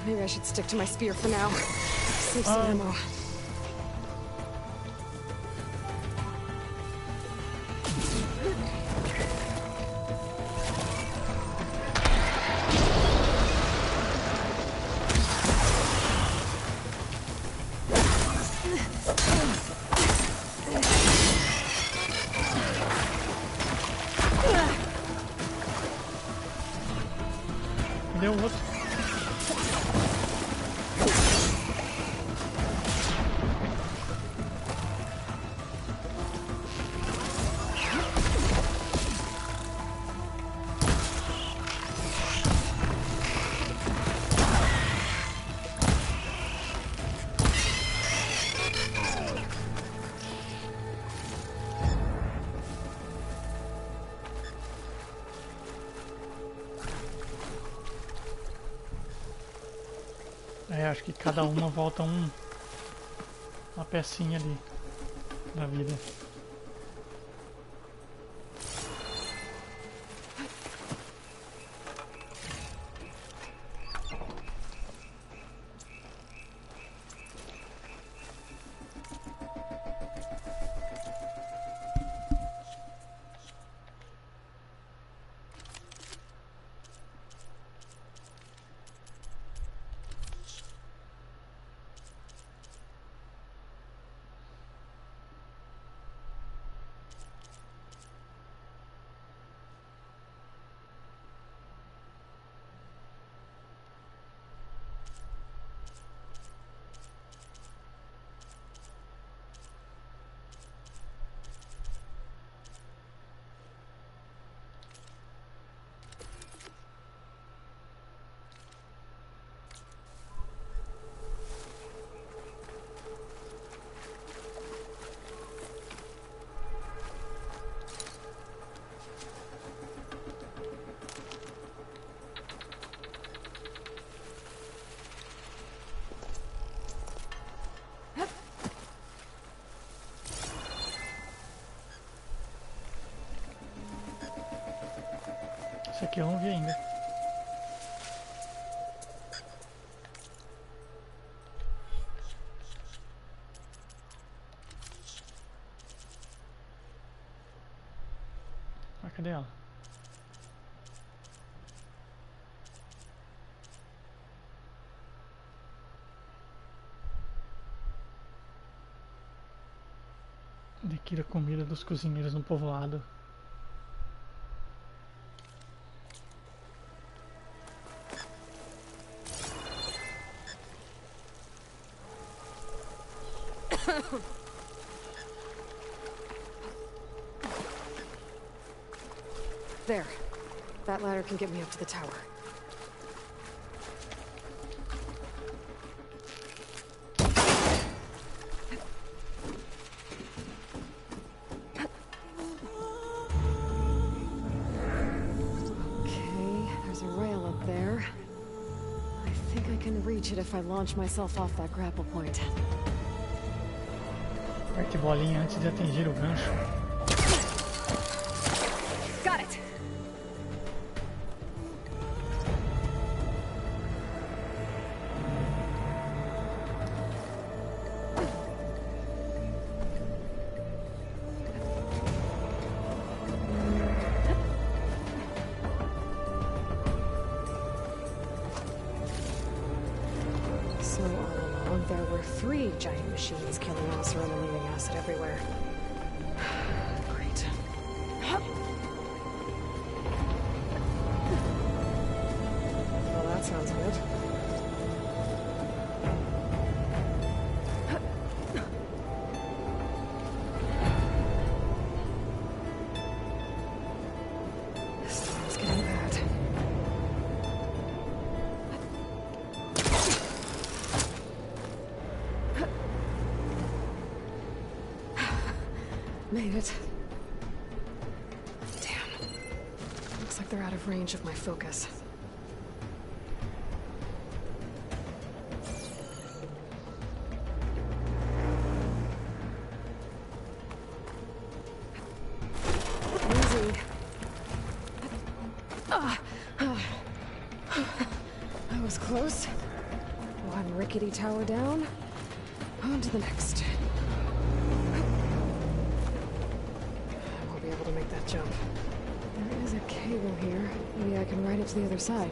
Maybe I should stick to my spear for now. Save some ammo. Deu outro. É, acho que cada uma volta uma pecinha ali da vida. aqui eu não vi ainda. Ah, cadê ela? Adquira comida dos cozinheiros no povoado. There. That ladder can get me up to the tower. If I launch myself off that grapple point. Aperte bolinha antes de atingir o gancho. Got it. Giant machines killing Osira and leaving acid everywhere. Great. Well, that sounds good. Storm's getting bad. Made it. Damn. Looks like they're out of range of my focus. Easy. That was close. One rickety tower down. On to the next. Jump. There is a cable here. Maybe I can ride it to the other side.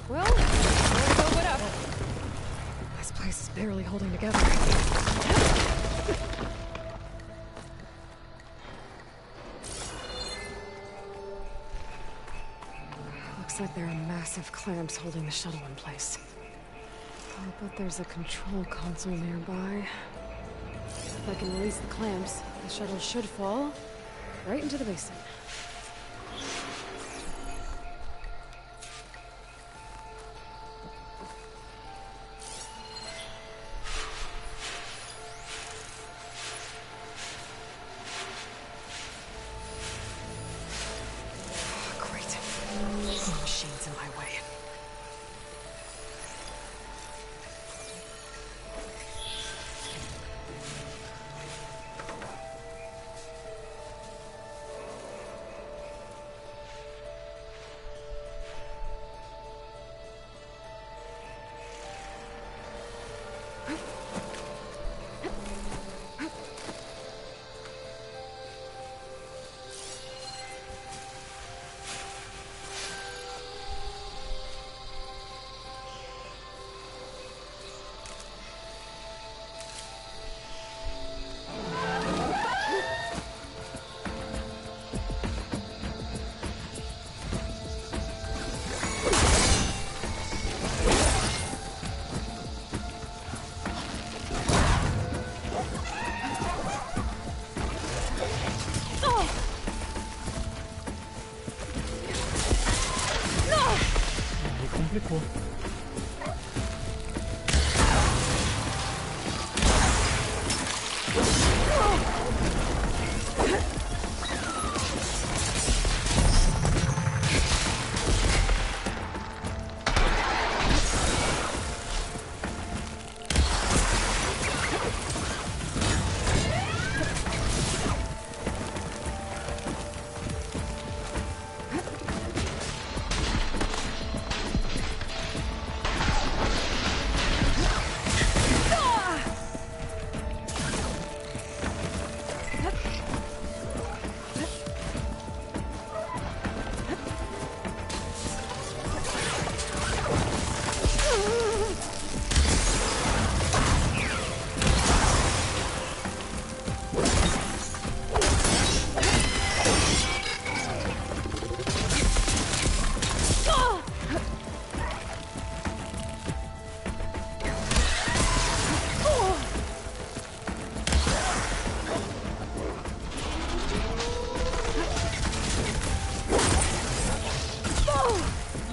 Well, let's open up. This place is barely holding together. Like there are massive clamps holding the shuttle in place. I'll bet there's a control console nearby. If I can release the clamps, the shuttle should fall right into the basin. Machines in my way. Complicou.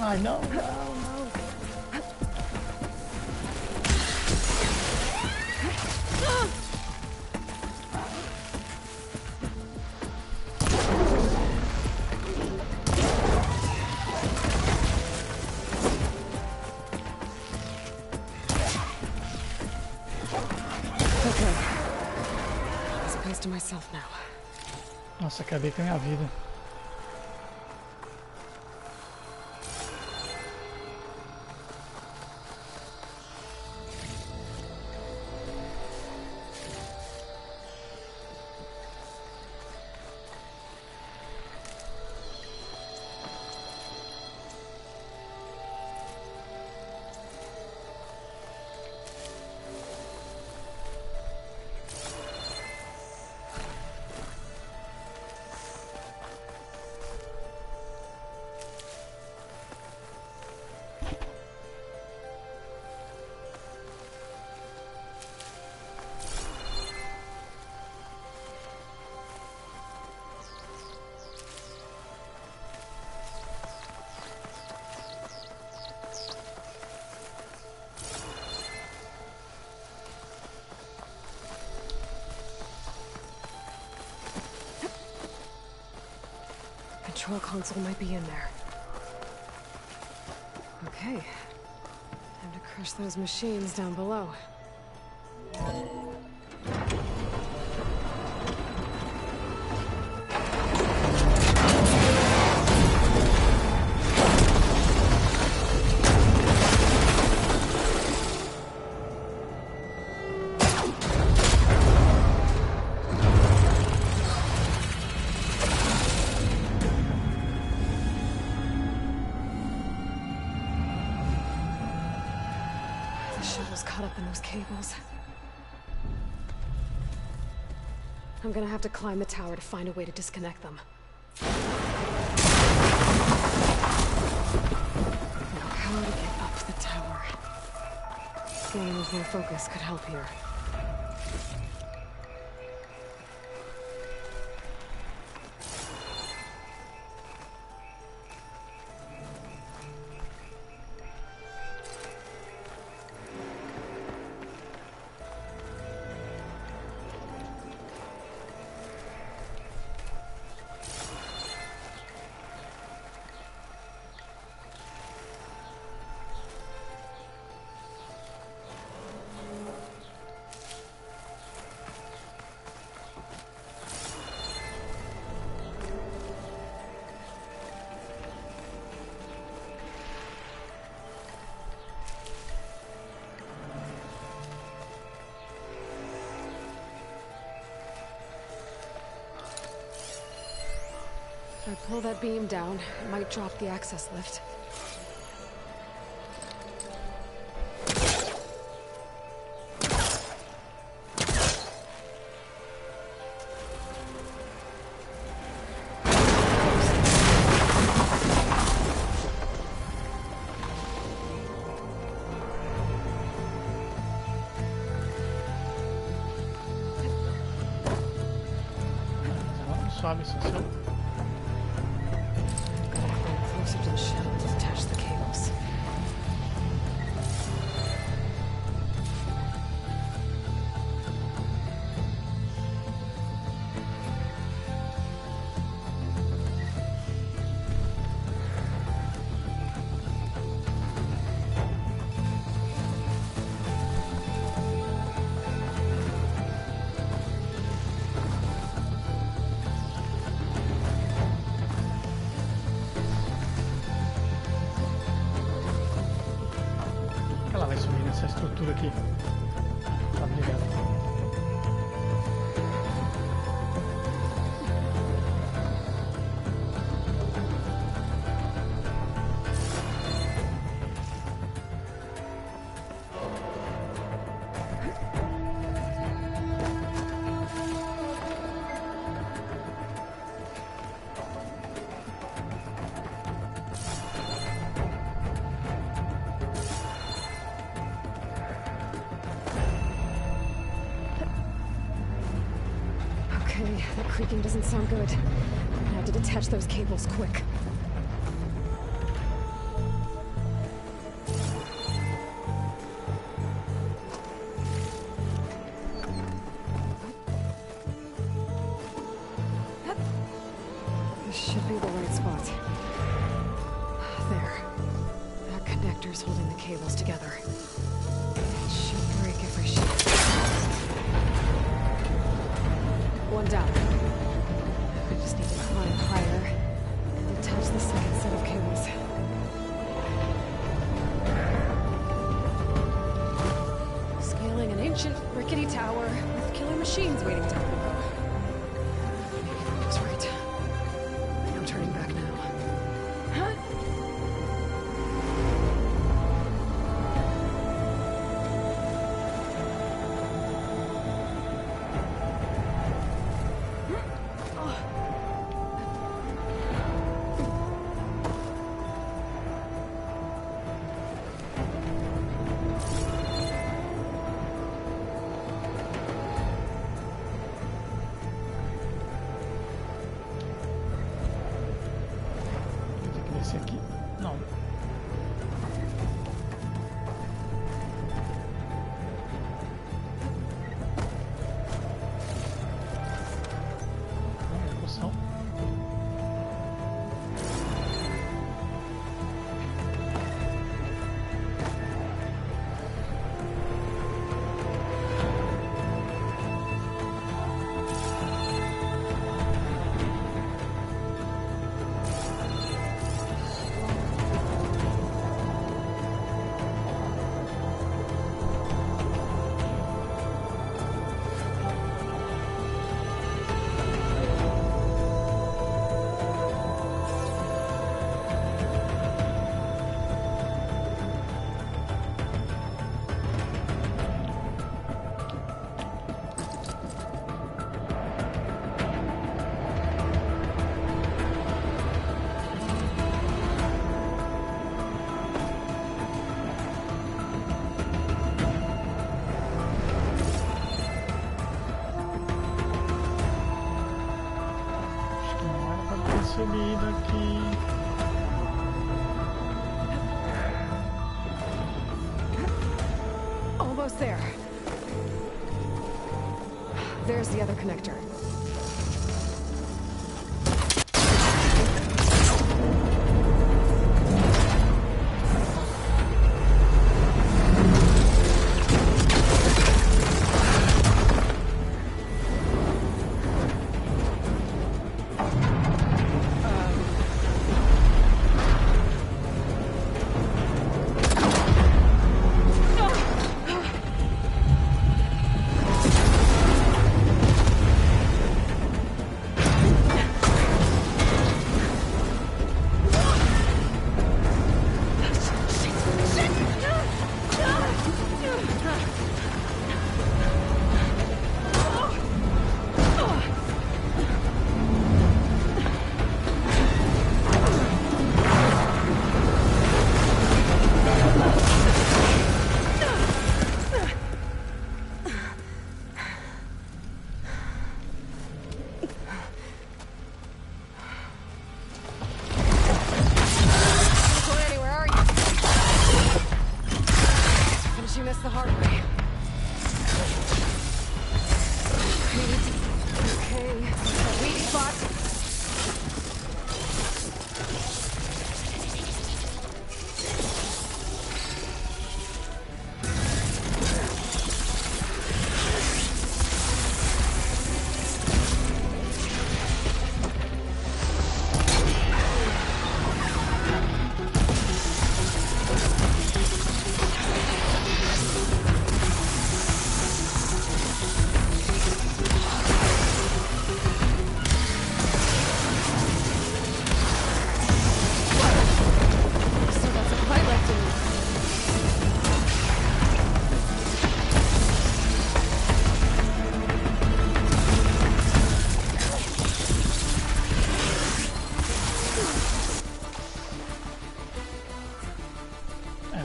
Ai, não, não, não. Okay. This place to myself now. Nossa, acabei com a minha vida. Control console might be in there. Okay. Time to crush those machines down below. Caught up in those cables. I'm gonna have to climb the tower to find a way to disconnect them. Now, how to get up the tower? Staying with more focus could help here. If I pull that beam down, it might drop the access lift. Sobe, seu. Closer to the shell to detach the cables. Ela vai subir nessa estrutura aqui. Tá ligado? Okay, that creaking doesn't sound good. I'm gonna have to detach those cables quick. be the right spot. There. That connector's holding the cables together. It should break if I shoot. One down. I just need to climb higher and attach the second set of cables. Scaling an ancient, rickety tower with killer machines waiting to open them. Maybe Luke's right. No turning back now. Huh? Esse aqui, não. Poção. Subida aqui. Almost there. There's the other connector.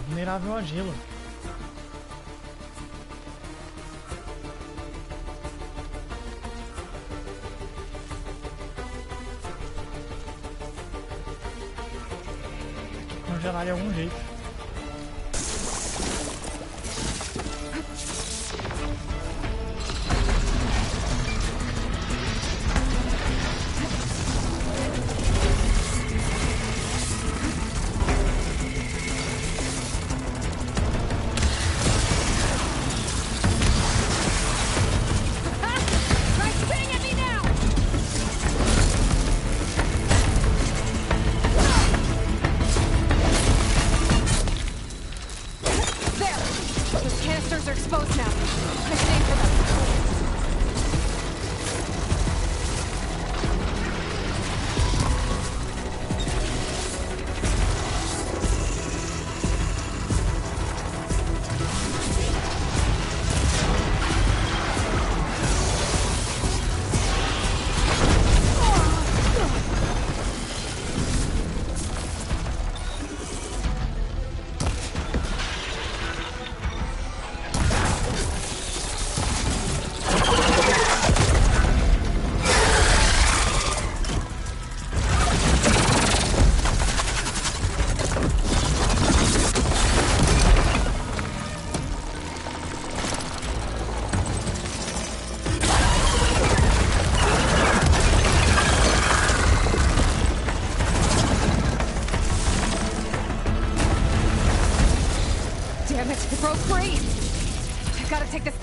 Vulnerável a gelo. Tem que congelar de algum jeito.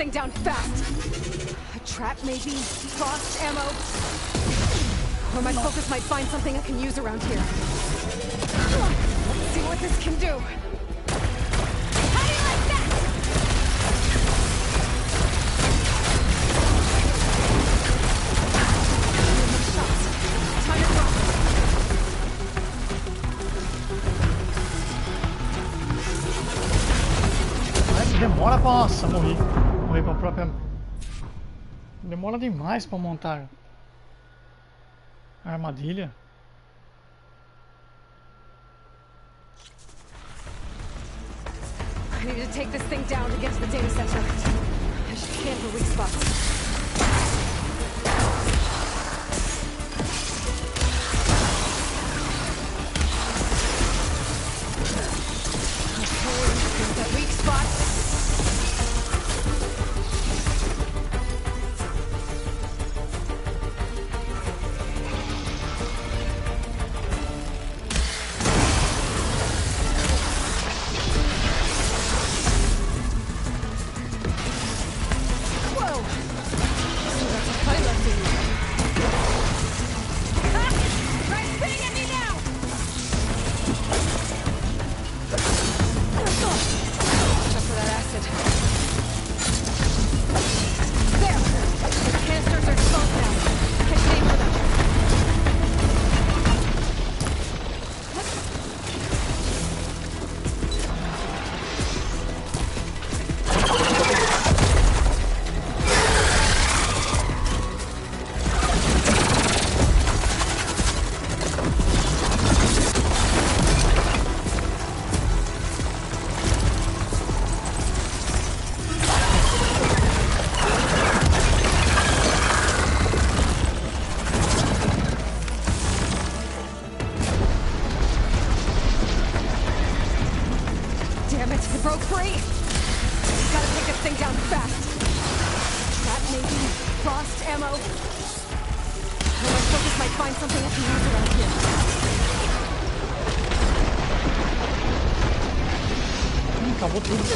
thing down fast. A trap, maybe? Frost ammo? Or my focus might find something I can use around here. Let's see what this can do. How do you like that? Time to drop. Demora pra... Nossa, morri. Morri com a própria... Demora demais pra montar a armadilha. I need to take this thing down to get to the data center. I should scan for weak spots. That weak spot. Whoa! So that's a fight left in you. Ah! Try spitting at me now! For that acid. There! The canisters are exposed now. I can aim for them. Damn it, it broke free! Gotta take this thing down fast. That maybe frost ammo. Or my focus might find something I can use around here. Acabou tudo.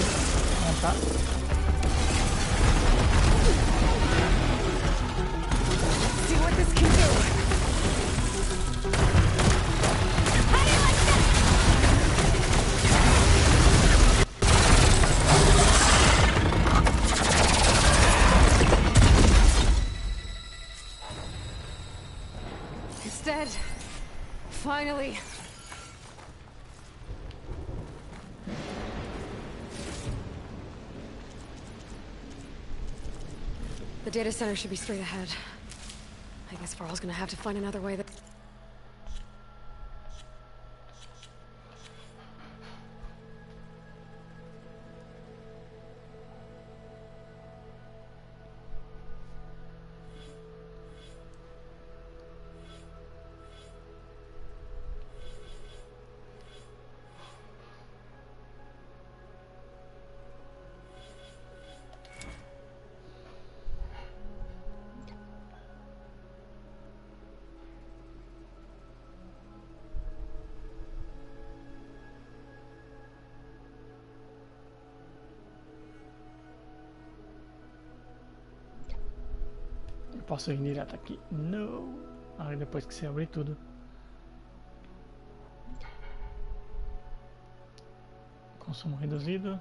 Ah, tá. See what this can do. How do you like that? It's dead. Finally. The data center should be straight ahead. I guess Varl's gonna have to find another way that... Posso ir direto aqui? Não. Aí depois que você abrir tudo. Consumo reduzido.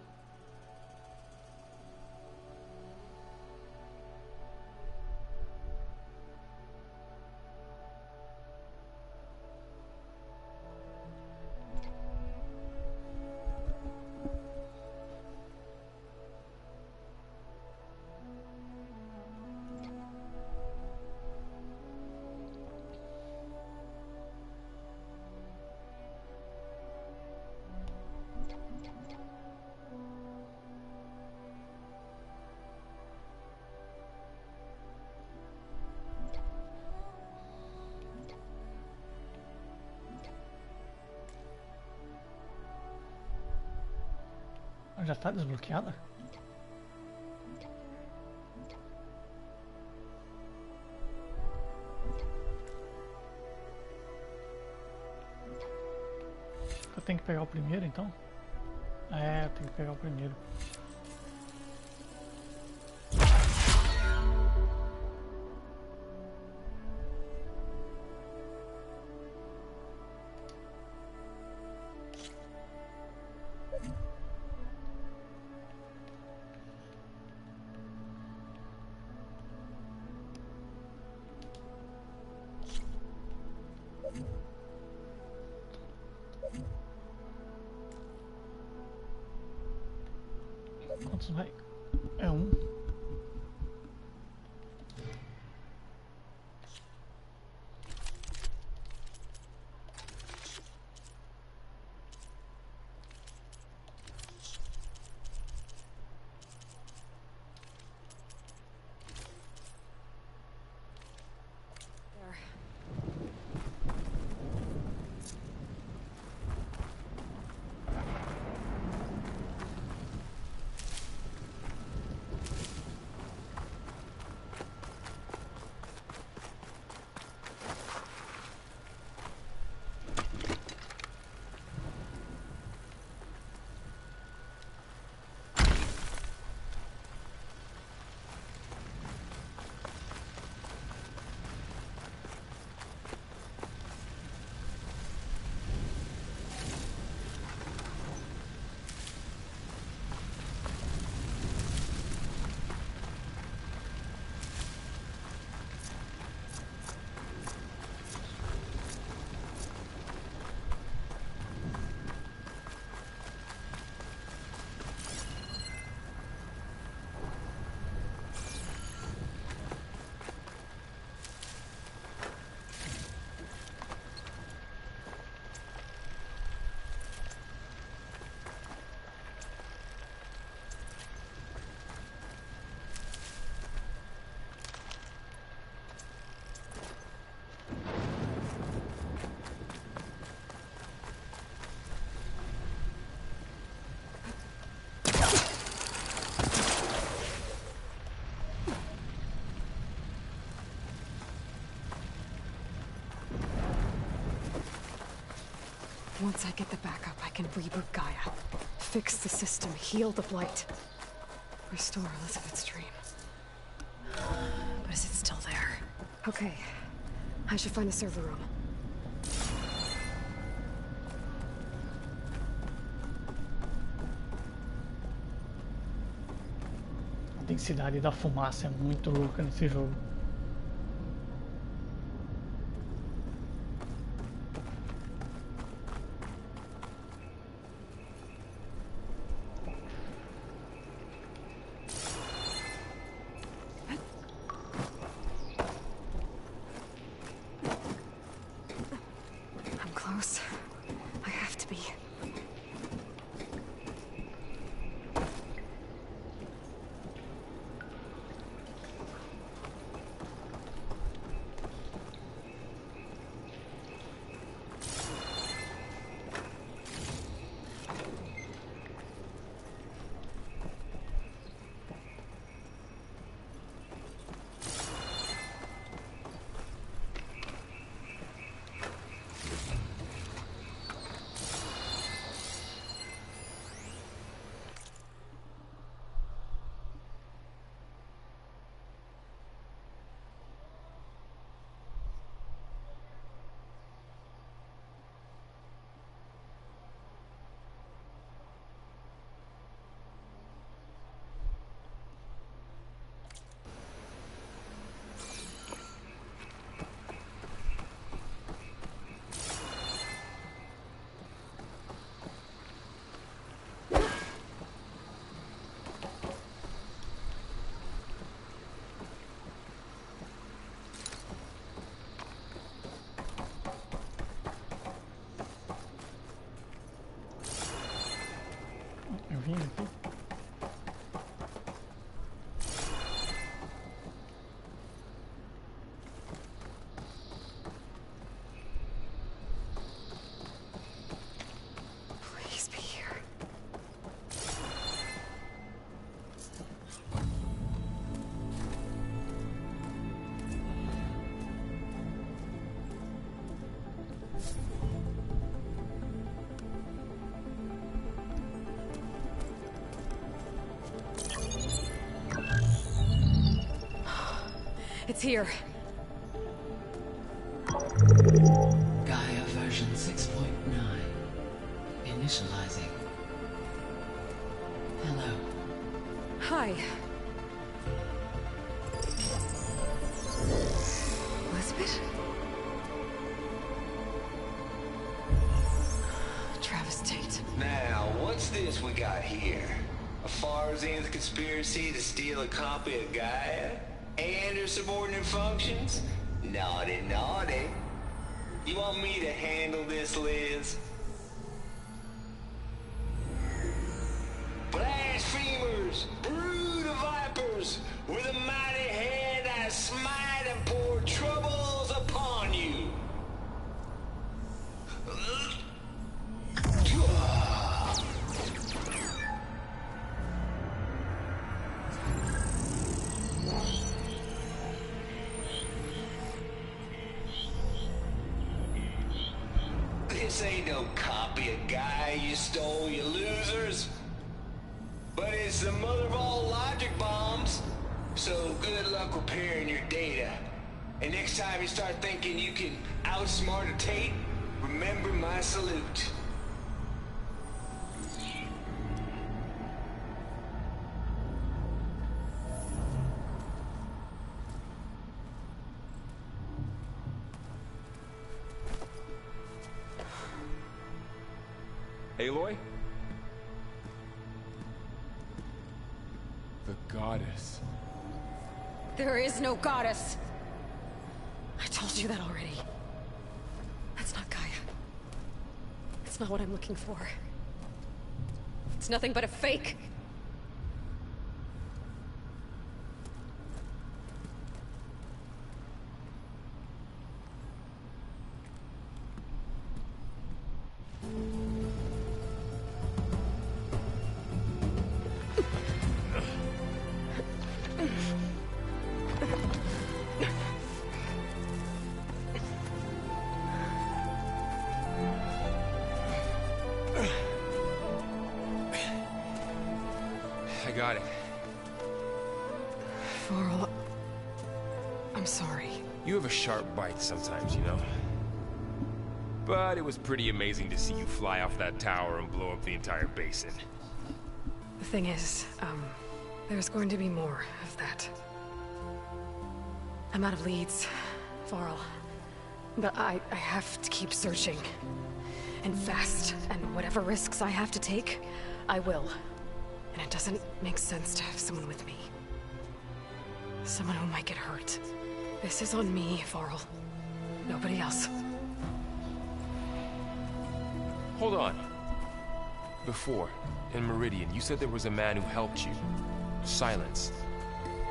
Já está desbloqueada? Eu tenho que pegar o primeiro então? É, eu tenho que pegar o primeiro. Quantos vai? É um. Once I get the backup, I can reboot Gaia. Fix the system, heal the Blight. Restore Elizabeth's dream. But is it still there? Okay. I should find the server room. A densidade da fumaça é muito louca nesse jogo. I'm close. I have to be. Eu vim aqui. Please be here. It's here. Gaia version 6.9. Initializing. Hello. Hi. Elizabeth? Travis Tate. Now, what's this we got here? A far in the conspiracy to steal a copy of Gaia and her subordinate functions? Naughty, naughty. You want me to handle this, Liz? Blasphemers, brood of vipers, with a mighty hand I smite and pour troubles upon you. This ain't no copy of Gaia you stole, you losers. But it's the mother of all logic bombs. So good luck repairing your data. And next time you start thinking you can outsmart a Tate, remember my salute. Aloy? The goddess. There is no goddess. I told you that already. That's not Gaia. It's not what I'm looking for. It's nothing but a fake. I got it. Varl, I'm sorry. You have a sharp bite sometimes, you know? But it was pretty amazing to see you fly off that tower and blow up the entire basin. The thing is, there's going to be more of that. I'm out of leads, Varl. But I have to keep searching. And fast. And whatever risks I have to take, I will. And it doesn't make sense to have someone with me. Someone who might get hurt. This is on me, Varl. Nobody else. Hold on. Before, in Meridian, you said there was a man who helped you. Silence.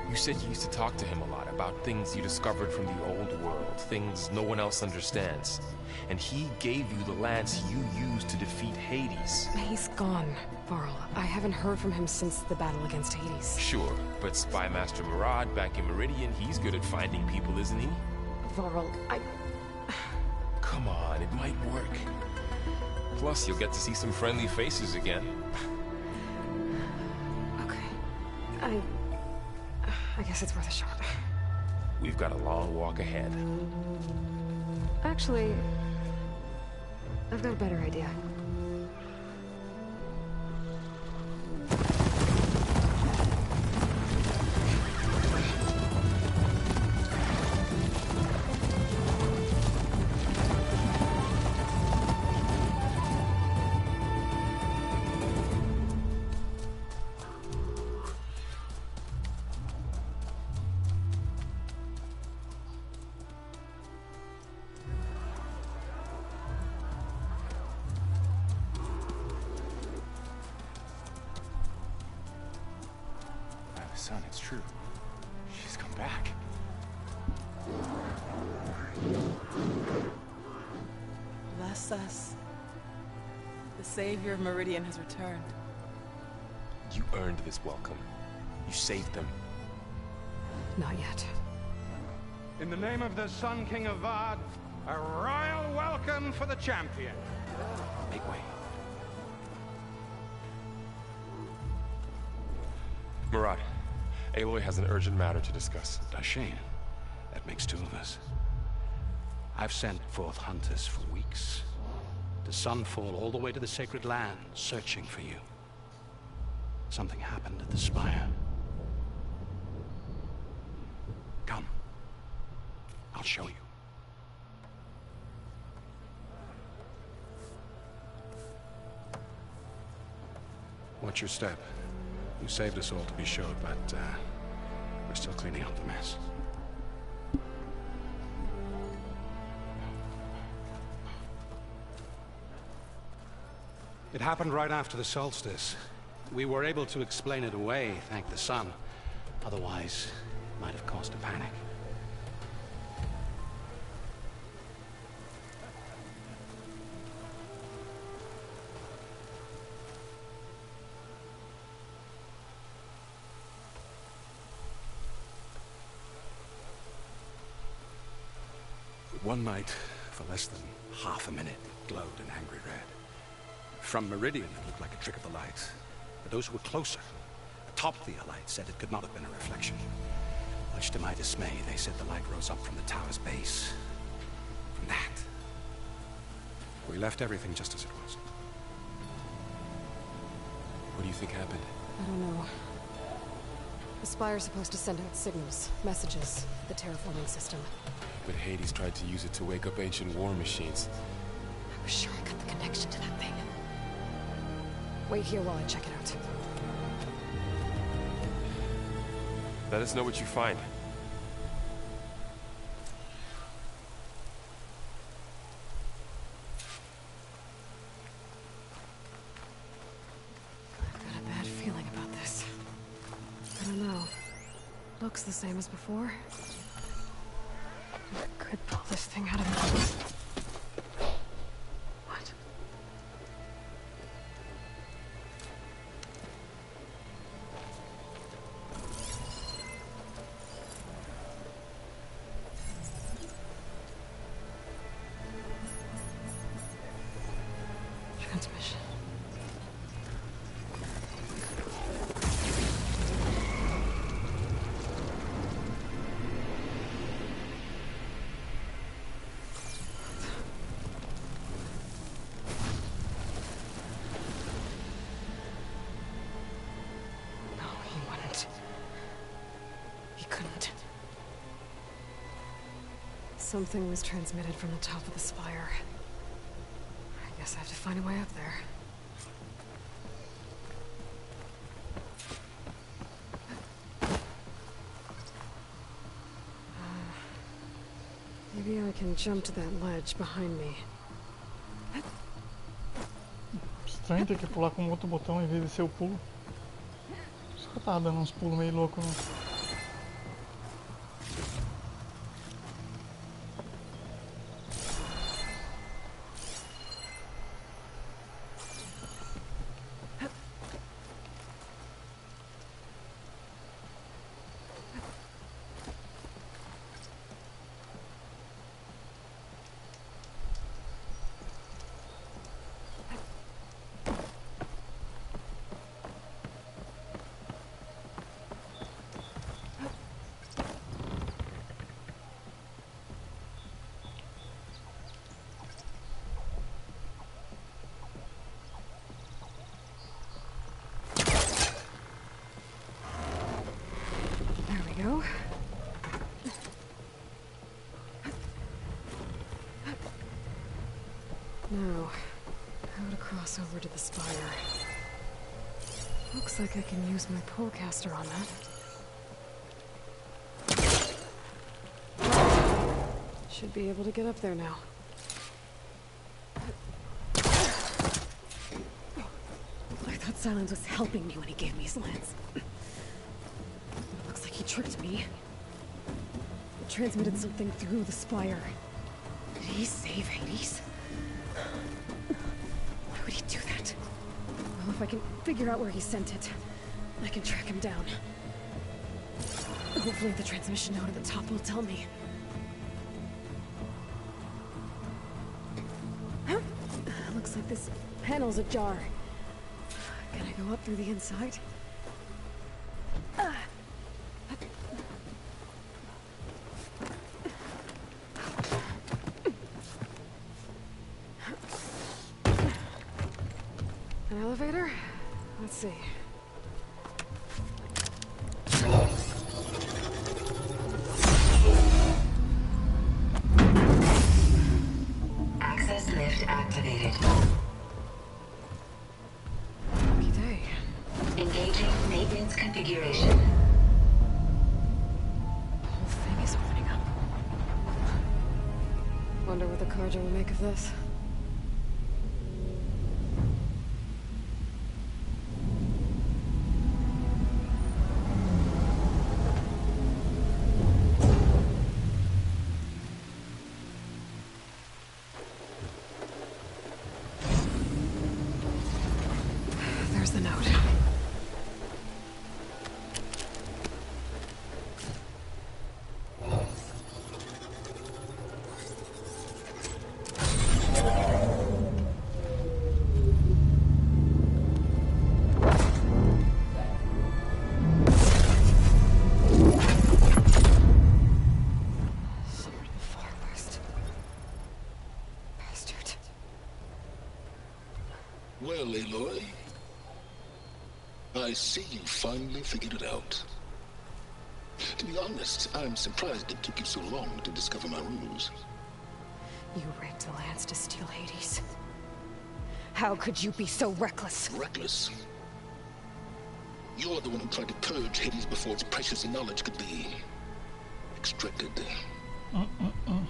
You said you used to talk to him a lot about things you discovered from the old world, things no one else understands. And he gave you the lance you used to defeat Hades. He's gone, Varl. I haven't heard from him since the battle against Hades. Sure, but Spy Master Murad back in Meridian, he's good at finding people, isn't he? Varl, Come on, it might work. Plus, you'll get to see some friendly faces again. Okay. I guess it's worth a shot. We've got a long walk ahead. Actually, I've got a better idea. Son, it's true. She's come back. Bless us. The savior of Meridian has returned. You earned this welcome. You saved them. Not yet. In the name of the Sun King of Vard, a royal welcome for the champion. Make way. Murad, Aloy has an urgent matter to discuss. Dashane, that makes two of us. I've sent forth hunters for weeks. To Sunfall, all the way to the Sacred Land, searching for you. Something happened at the Spire. Come. I'll show you. Watch your step. You saved us all, to be sure, but we're still cleaning up the mess. It happened right after the solstice. We were able to explain it away, thank the sun. Otherwise, it might have caused a panic. One night, for less than half a minute, it glowed an angry red. From Meridian, it looked like a trick of the light. But those who were closer, atop the light, said it could not have been a reflection. Much to my dismay, they said the light rose up from the tower's base. From that. We left everything just as it was. What do you think happened? I don't know. The Spire's supposed to send out signals, messages, the terraforming system. But Hades tried to use it to wake up ancient war machines. I was sure I got the connection to that thing. Wait here while I check it out. Let us know what you find. I've got a bad feeling about this. I don't know. Looks the same as before. I could pull this thing out of me. What? Transmission. No, he wouldn't. He couldn't. Something was transmitted from the top of the spire. I guess I have to find a way up there. Maybe I can jump to that ledge behind me. Estranho ter que pular com outro botão em vez de ser o pulo. Só que eu tava dando uns pulos meio loucos, né? Go. Now, how to cross over to the spire. Looks like I can use my polecaster on that. Should be able to get up there now. I thought Silence was helping me when he gave me his lance. He tricked me. It transmitted something through the spire. Did he save Hades? Why would he do that? Well, if I can figure out where he sent it, I can track him down. Hopefully the transmission node at the top will tell me. Looks like this panel's ajar. Can I go up through the inside? An elevator? Let's see. Access lift activated. Lucky day. Engaging naked wonder what the Carja will make of this. There's the note. Well, Aloy, I see you finally figured it out. To be honest, I'm surprised it took you so long to discover my ruse. You raped the lands to steal Hades. How could you be so reckless? Reckless? You're the one who tried to purge Hades before its precious knowledge could be extracted.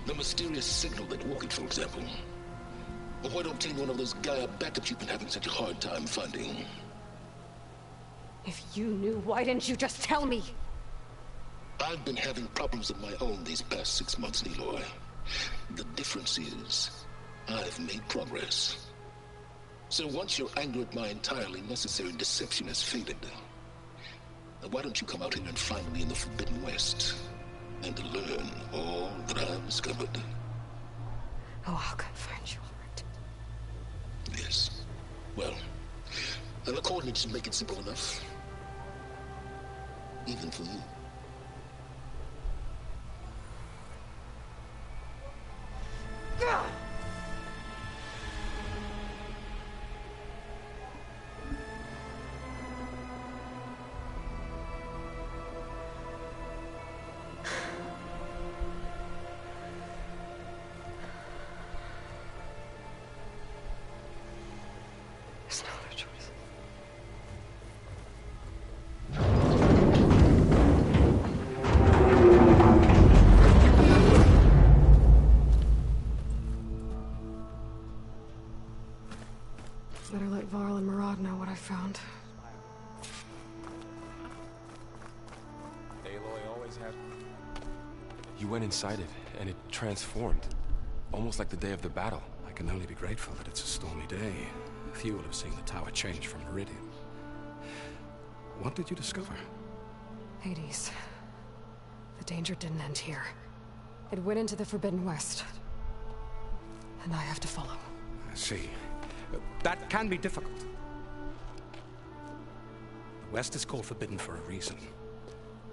The mysterious signal that woke it, for example. Or why don't obtain one of those Gaia backups you've been having such a hard time finding? If you knew, why didn't you just tell me? I've been having problems of my own these past 6 months, Aloy. The difference is, I've made progress. So once your anger at my entirely necessary deception has faded, why don't you come out here and find me in the Forbidden West, and learn all that I've discovered? Oh, I'll come find you, Albert. Yes. Well, the coordinates make it simple enough. Even for you. There's no other choice. Better let Varl and Murad know what I found. Aloy always had... You went inside it, and it transformed. Almost like the day of the battle. I can only be grateful that it's a stormy day. Few will have seen the tower change from Meridian. What did you discover? Hades. The danger didn't end here. It went into the Forbidden West. And I have to follow. I see. That can be difficult. The West is called Forbidden for a reason.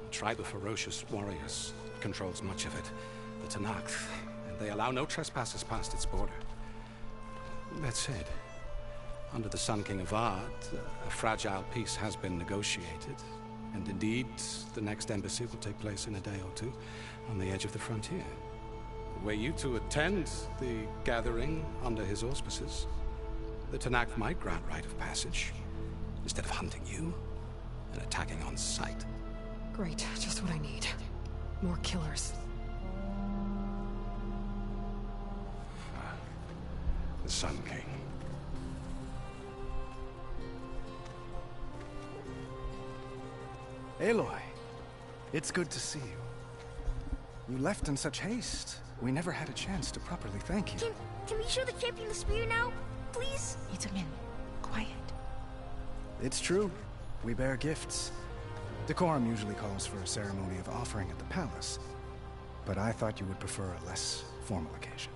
A tribe of ferocious warriors controls much of it. The Tanakh. And they allow no trespassers past its border. That said, under the Sun King of Ard, a fragile peace has been negotiated. And indeed, the next embassy will take place in a day or two on the edge of the frontier. Were you to attend the gathering under his auspices, the Tanakh might grant right of passage, instead of hunting you and attacking on sight. Great, just what I need. More killers. The Sun King. Aloy, it's good to see you. You left in such haste. We never had a chance to properly thank you. Can we show the champion the spear now? Please? Itamin, quiet. It's true. We bear gifts. Decorum usually calls for a ceremony of offering at the palace. But I thought you would prefer a less formal occasion.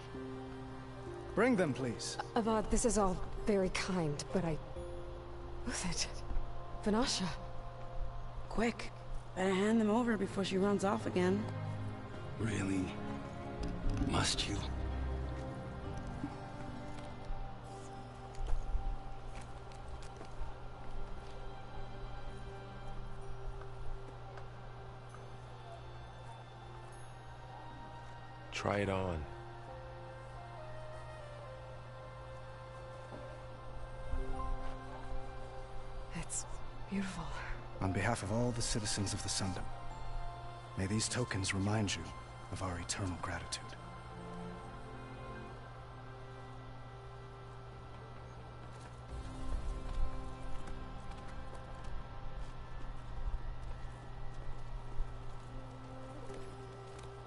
Bring them, please. Avad, this is all very kind, but Who's it? Vanasha. Quick. Better hand them over before she runs off again. Really? Must you? Try it on. It's beautiful. On behalf of all the citizens of the Sundom, may these tokens remind you of our eternal gratitude.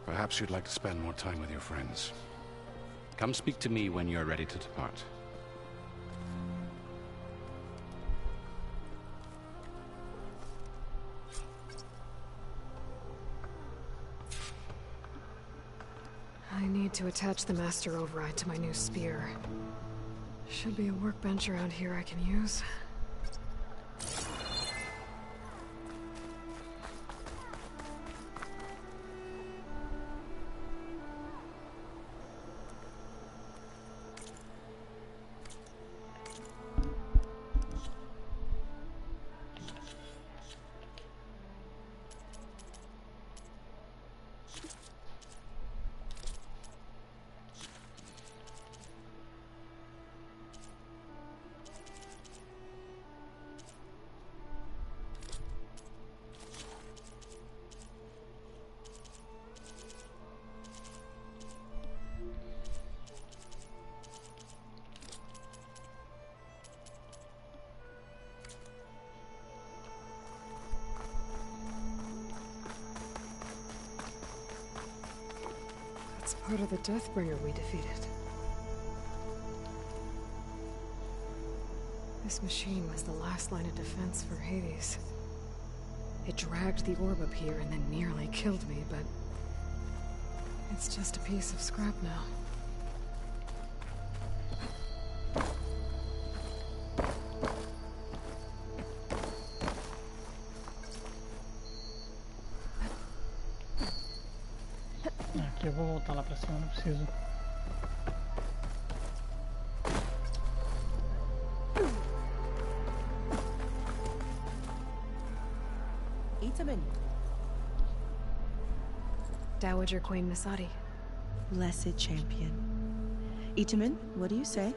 Perhaps you'd like to spend more time with your friends. Come speak to me when you're ready to depart. I need to attach the master override to my new spear. Should be a workbench around here I can use. It's part of the Deathbringer we defeated. This machine was the last line of defense for Hades. It dragged the orb up here and then nearly killed me, but it's just a piece of scrap now. Aqui eu vou voltar lá pra cima, não preciso. Itamen. Dowager Queen Masadi. Blessed champion. Itamen, what do you say?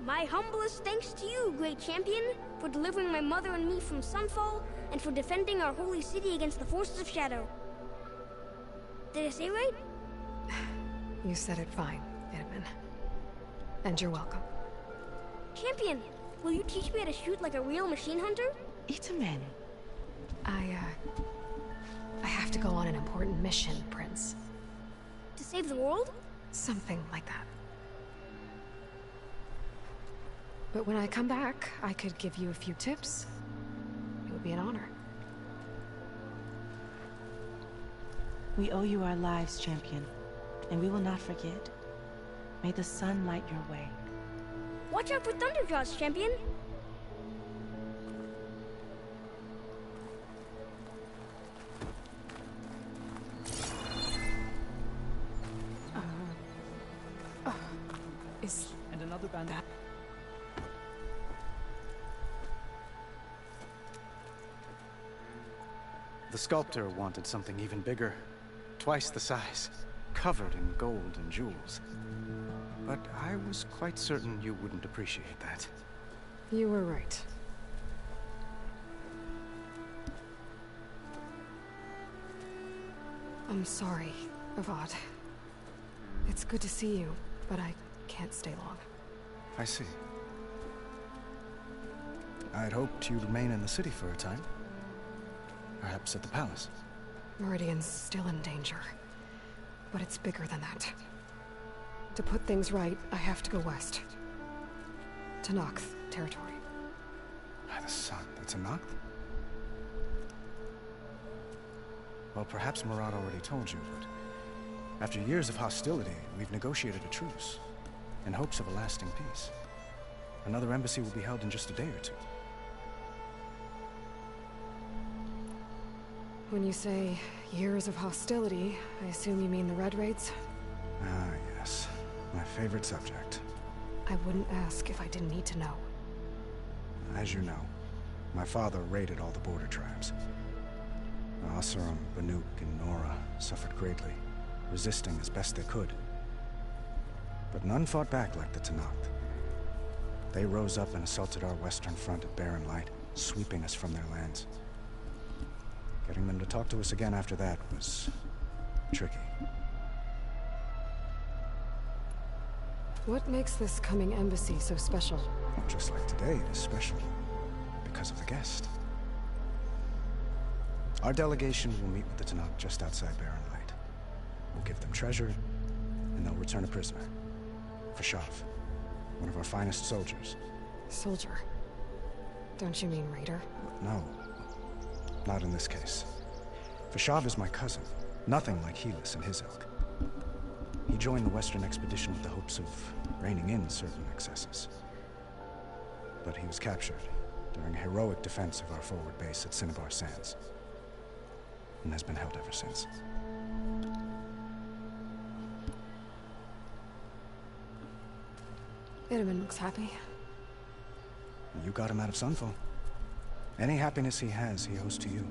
My humblest thanks to you, great champion, for delivering my mother and me from Sunfall, and for defending our holy city against the forces of Shadow. Did I say right? You said it fine, Edmund. And you're welcome. Champion, will you teach me how to shoot like a real machine hunter? Itamen. I have to go on an important mission, Prince. To save the world? Something like that. But when I come back, I could give you a few tips. It would be an honor. We owe you our lives, champion, and we will not forget. May the sun light your way. Watch out for Thunderjaws, champion! And another bandit. The sculptor wanted something even bigger. Twice the size. Covered in gold and jewels. But I was quite certain you wouldn't appreciate that. You were right. I'm sorry, Avad. It's good to see you, but I can't stay long. I see. I'd hoped you'd remain in the city for a time. Perhaps at the palace. Meridian's still in danger. But it's bigger than that. To put things right, I have to go west. To Noct territory. By the sun, that's a Noct? Well, perhaps Murad already told you, but after years of hostility, we've negotiated a truce, in hopes of a lasting peace. Another embassy will be held in just a day or two. When you say years of hostility, I assume you mean the Red Raids? Ah, yes. My favorite subject. I wouldn't ask if I didn't need to know. As you know, my father raided all the border tribes. Asurum, Banuk, and Nora suffered greatly, resisting as best they could. But none fought back like the Tenakth. They rose up and assaulted our western front at Barren Light, sweeping us from their lands. Getting them to talk to us again after that was tricky. What makes this coming embassy so special? Well, just like today, it is special because of the guest. Our delegation will meet with the Tanakh just outside Barren Light. We'll give them treasure, and they'll return a prisoner. Fashav, one of our finest soldiers. Soldier? Don't you mean raider? No, not in this case. Fashav is my cousin, nothing like Helis and his ilk. He joined the Western expedition with the hopes of reining in certain excesses. But he was captured during a heroic defense of our forward base at Cinnabar Sands, and has been held ever since. Itaman looks happy. You got him out of Sunfall. Any happiness he has, he owes to you.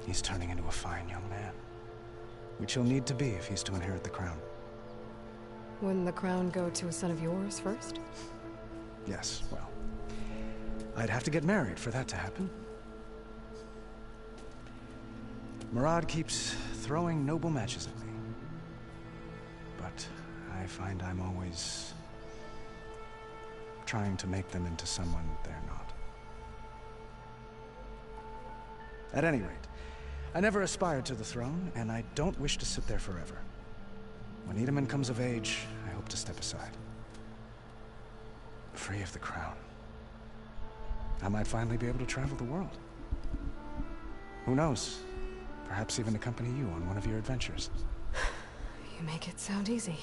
He's turning into a fine young man, which he'll need to be if he's to inherit the crown. Wouldn't the crown go to a son of yours first? Yes, well, I'd have to get married for that to happen. Murad keeps throwing noble matches at me, but I find I'm always trying to make them into someone they're not. At any rate, I never aspired to the throne, and I don't wish to sit there forever. When Itaman comes of age, I hope to step aside. Free of the crown. I might finally be able to travel the world. Who knows? Perhaps even accompany you on one of your adventures. You make it sound easy.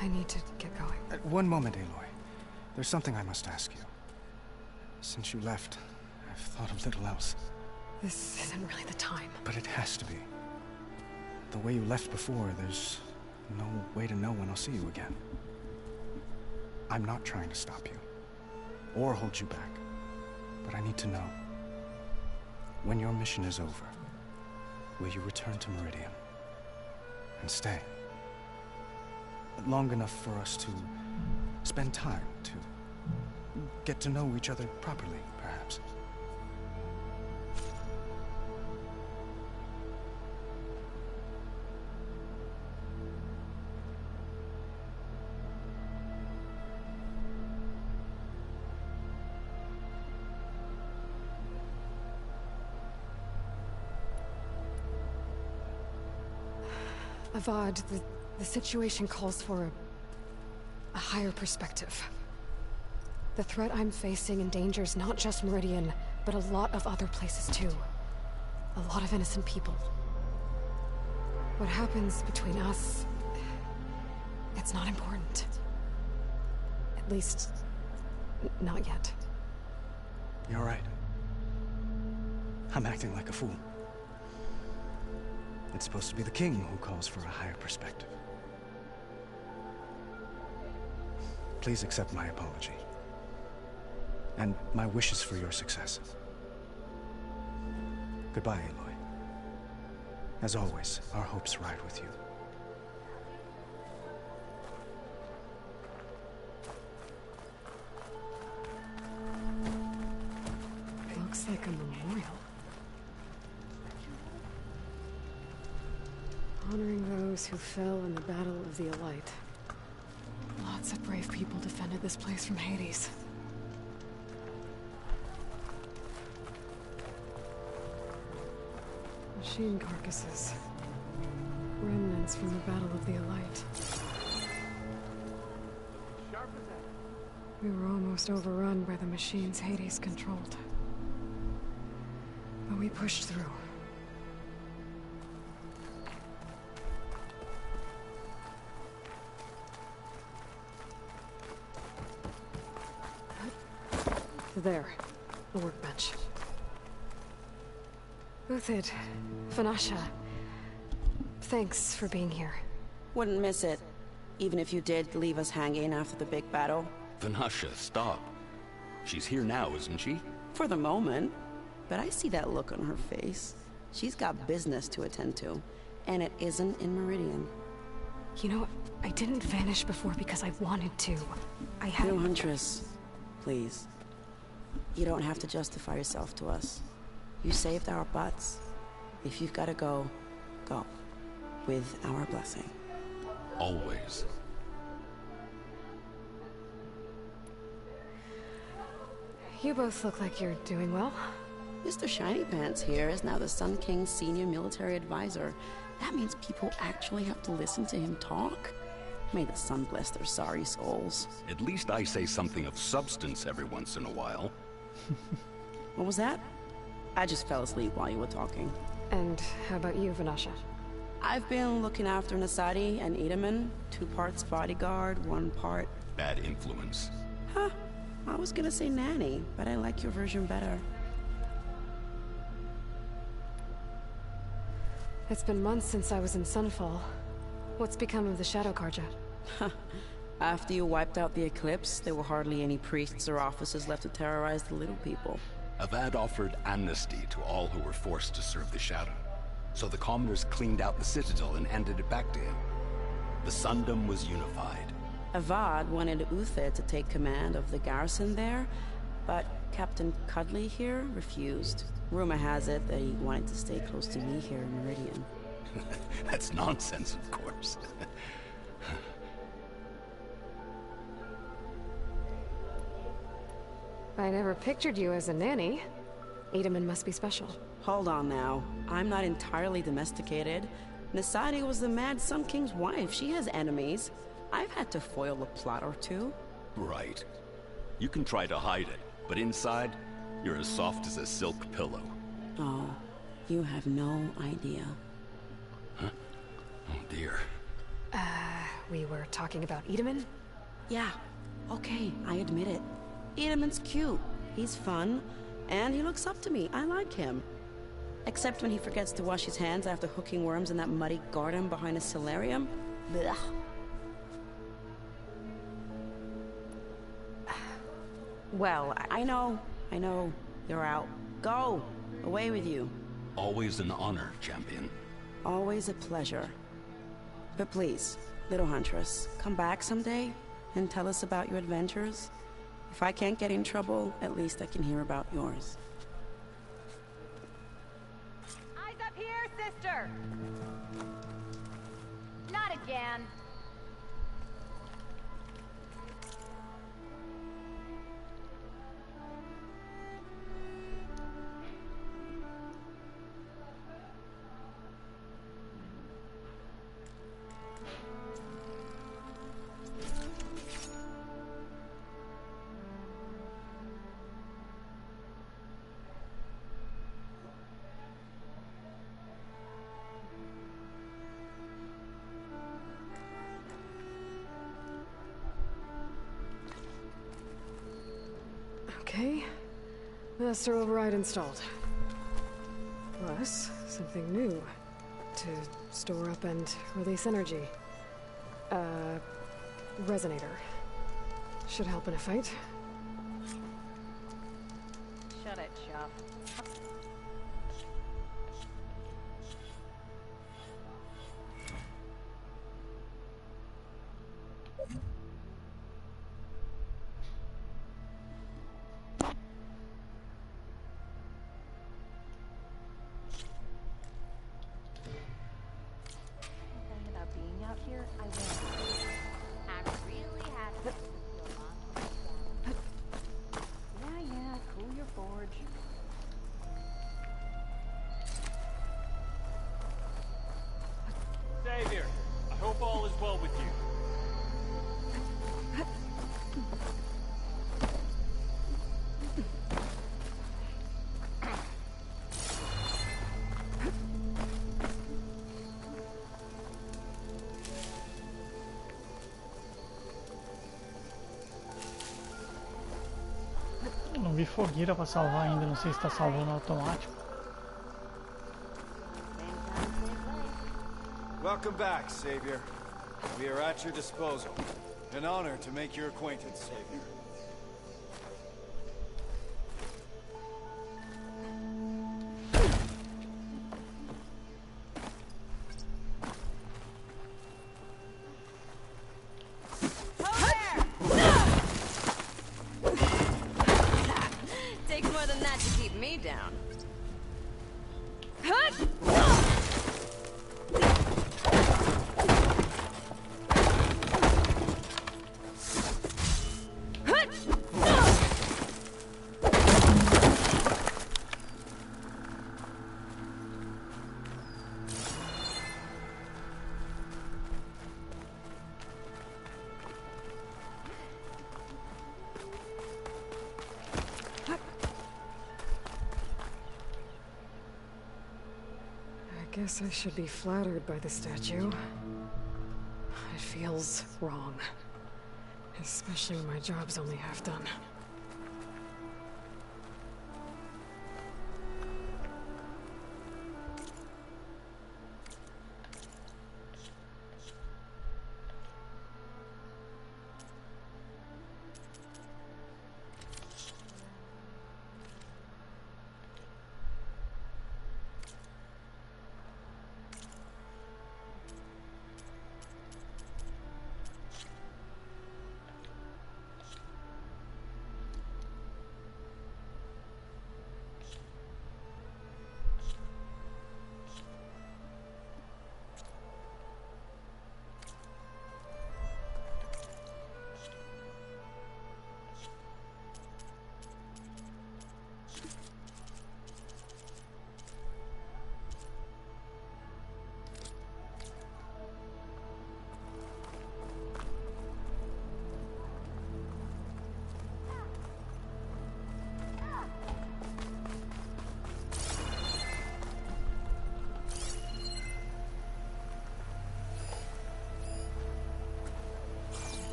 I need to get going. One moment, Aloy. There's something I must ask you. Since you left, I've thought of little else. This isn't really the time. But it has to be. The way you left before, there's no way to know when I'll see you again. I'm not trying to stop you, or hold you back. But I need to know. When your mission is over, will you return to Meridian? And stay? Long enough for us to spend time, to get to know each other properly, perhaps. Avad, the situation calls for a higher perspective. The threat I'm facing endangers not just Meridian, but a lot of other places too. A lot of innocent people. What happens between us, it's not important. At least, not yet. You're right. I'm acting like a fool. It's supposed to be the king who calls for a higher perspective. Please accept my apology. And my wishes for your success. Goodbye, Aloy. As always, our hopes ride with you. Looks like a memorial. Honoring those who fell in the Battle of the Elite. Lots of brave people defended this place from Hades. Machine carcasses. Remnants from the Battle of the Elite. We were almost overrun by the machines Hades controlled. But we pushed through. There, the workbench. Uthid, Vanasha, thanks for being here. Wouldn't miss it, even if you did leave us hanging after the big battle. Vanasha, stop. She's here now, isn't she? For the moment. But I see that look on her face. She's got business to attend to, and it isn't in Meridian. You know, I didn't vanish before because I wanted to. I had... No, Huntress. Please. You don't have to justify yourself to us. You saved our butts. If you've got to go, go. With our blessing. Always. You both look like you're doing well. Mr. Shiny Pants here is now the Sun King's senior military advisor. That means people actually have to listen to him talk. May the sun bless their sorry souls. At least I say something of substance every once in a while. What was that? I just fell asleep while you were talking. And how about you, Vanasha? I've been looking after Nasadi and Edaman. 2 parts bodyguard, 1 part... bad influence. Huh. I was gonna say nanny, but I like your version better. It's been months since I was in Sunfall. What's become of the Shadow Carja? After you wiped out the Eclipse, there were hardly any priests or officers left to terrorize the little people. Avad offered amnesty to all who were forced to serve the Shadow. So the commoners cleaned out the Citadel and handed it back to him. The Sundom was unified. Avad wanted Uther to take command of the garrison there, but Captain Cudley here refused. Rumor has it that he wanted to stay close to me here in Meridian. That's nonsense, of course. I never pictured you as a nanny. Edaman must be special. Hold on now. I'm not entirely domesticated. Nasadi was the Mad Sun King's wife. She has enemies. I've had to foil a plot or 2. Right. You can try to hide it, but inside, you're as soft as a silk pillow. Oh, you have no idea. Huh? Oh dear. We were talking about Edaman? Yeah. Okay, I admit it. Edaman's cute. He's fun. And he looks up to me. I like him. Except when he forgets to wash his hands after hooking worms in that muddy garden behind a solarium. Blech. Well, I know. You're out. Go! Away with you. Always an honor, champion. Always a pleasure. But please, little huntress, come back someday and tell us about your adventures. If I can't get in trouble, at least I can hear about yours. Eyes up here, sister! Not again. Okay. Master override installed. Plus, something new. To store up and release energy. Resonator. Should help in a fight. Shut it, Chop. Savior, I hope all is well with you. Não vi fogueira pra salvar ainda, não sei se tá salvando automático. Welcome back, Savior. We are at your disposal. An honor to make your acquaintance, Savior. Takes more than that to keep me down. Guess I should be flattered by the statue. It feels wrong. Especially when my job's only half done.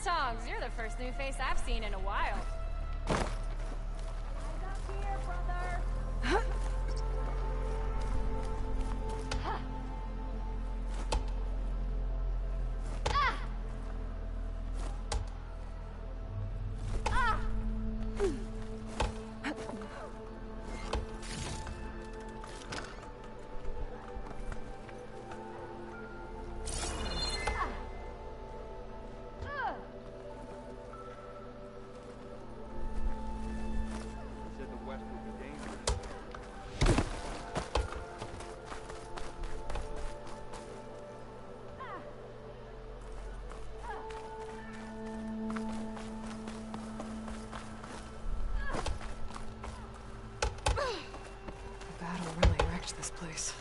Tongs, you're the first new face I've seen in a while. Eyes up here, brother. This place.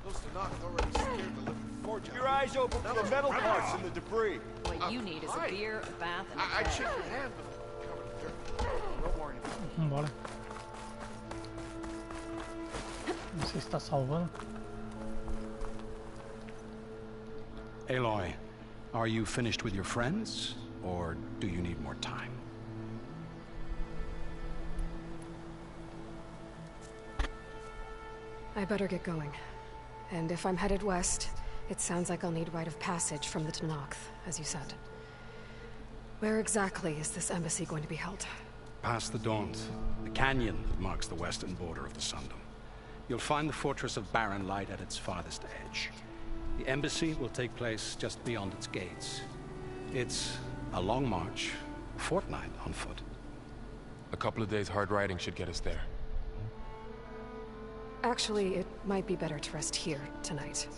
Those Tanakh already scared the living forge. Keep your eyes open for the metal parts and the debris. What you need is a beer, a bath, and a I bed. checked your hand, but covered in dirt. Don't worry about it. Bora. Não sei se tá salvando. Aloy, are you finished with your friends, or do you need more time? I better get going. And if I'm headed west, it sounds like I'll need rite of passage from the Tanakh, as you said. Where exactly is this embassy going to be held? Past the Daunt, the canyon that marks the western border of the Sundom. You'll find the fortress of Barren Light at its farthest edge. The embassy will take place just beyond its gates. It's a long march, a fortnight on foot. A couple of days hard riding should get us there. Actually, it might be better to rest here tonight.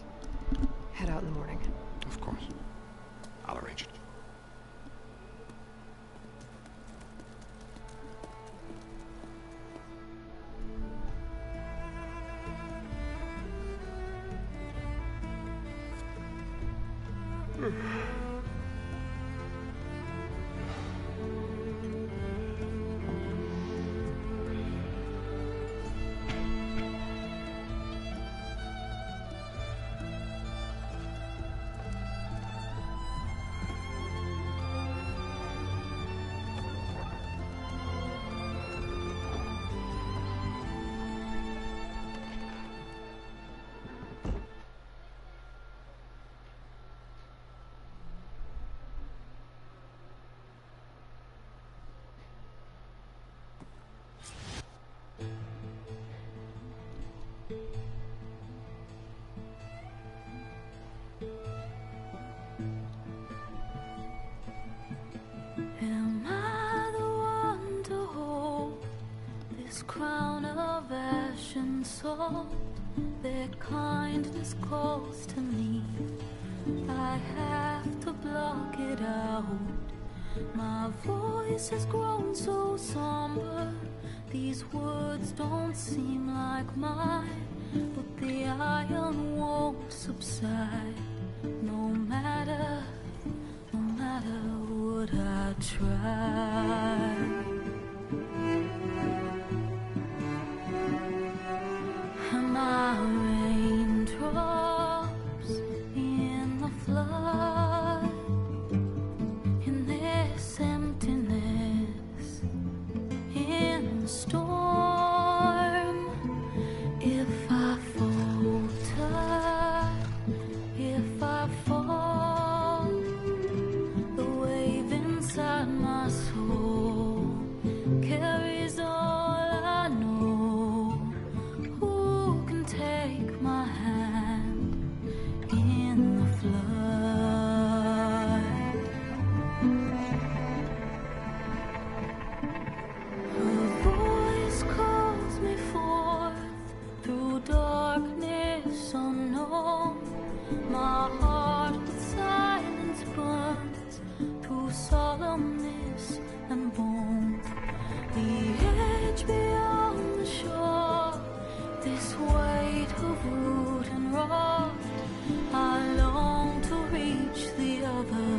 Head out in the morning. Of course. I'll arrange it. Am I the one to hold this crown of ash and salt? Their kindness calls to me. I have to block it out. My voice has grown so somber. These words don't seem like mine, but the iron won't subside. No matter what I try. And my raindrops in the flood, in this emptiness, in the storm. If I falter, if I fall, the wave inside my soul carries all I know. Who can take my hand in the flood? Her voice calls me forth through darkness unknown. My heart with silence burns through solemnness and bone. The edge beyond the shore, this weight of root and rod. I long to reach the other,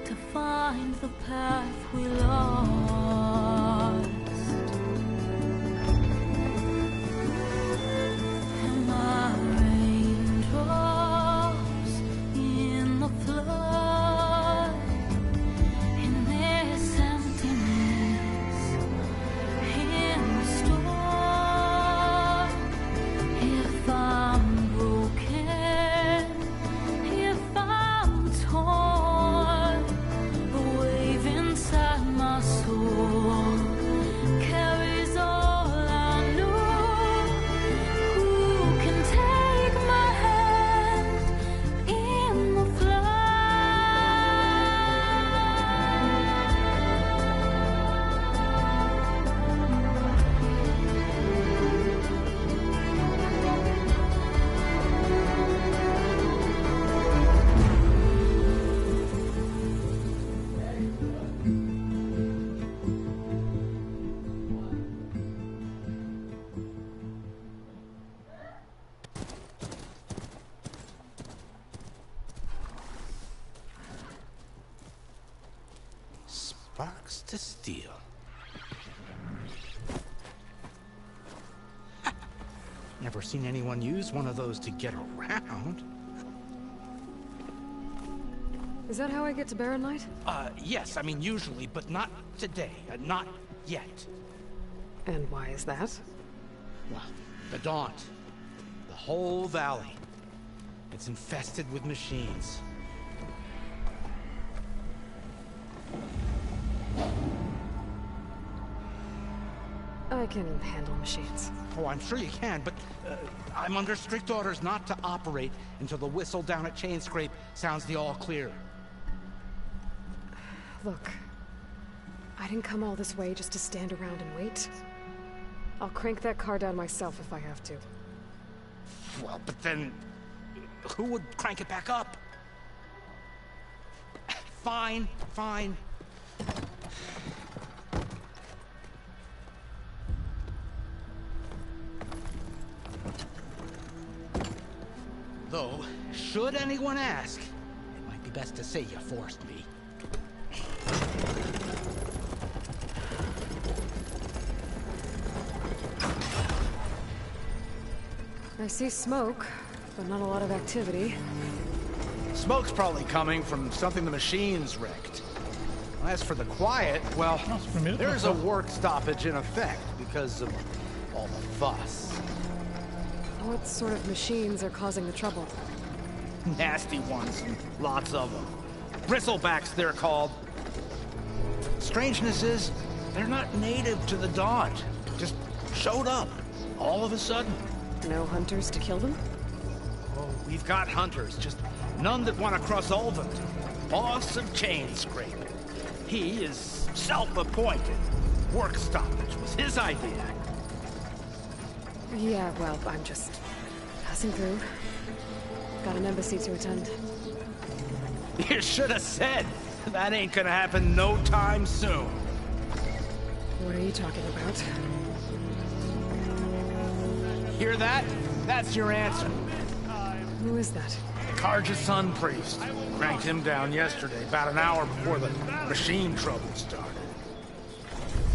to find the path we lost. And my raindrops in the flood, in this emptiness, in the storm. If I'm broken, if I'm torn, the wave inside my soul carries all I know. Who can take my hand in the Sparks to steel. Never seen anyone use one of those to get around. Is that how I get to Barren Light? Yes, I mean usually, but not today. Not yet. And why is that? Well, the Daunt. The whole valley. It's infested with machines. I can handle machines. Oh, I'm sure you can, but I'm under strict orders not to operate until the whistle down at Chainscrape sounds the all clear. Look, I didn't come all this way just to stand around and wait. I'll crank that car down myself if I have to. Well, but then who would crank it back up? Fine, fine. Though, should anyone ask, it might be best to say you forced me. I see smoke, but not a lot of activity. Smoke's probably coming from something the machines wrecked. As for the quiet, well, there's a work stoppage in effect because of all the fuss. What sort of machines are causing the trouble? Nasty ones, and lots of them. Bristlebacks, they're called. Strangeness is, they're not native to the Daunt. Just showed up, all of a sudden. No hunters to kill them? Oh, we've got hunters, just none that want to cross Ulvund. Boss of Chainscrape. He is self-appointed. Work stoppage was his idea. Yeah, well, I'm just passing through. Got an embassy to attend. You should have said. That ain't gonna happen no time soon. What are you talking about? Hear that? That's your answer. Who is that? Karja's Sun Priest. Cranked him down yesterday, about an hour before the machine trouble started.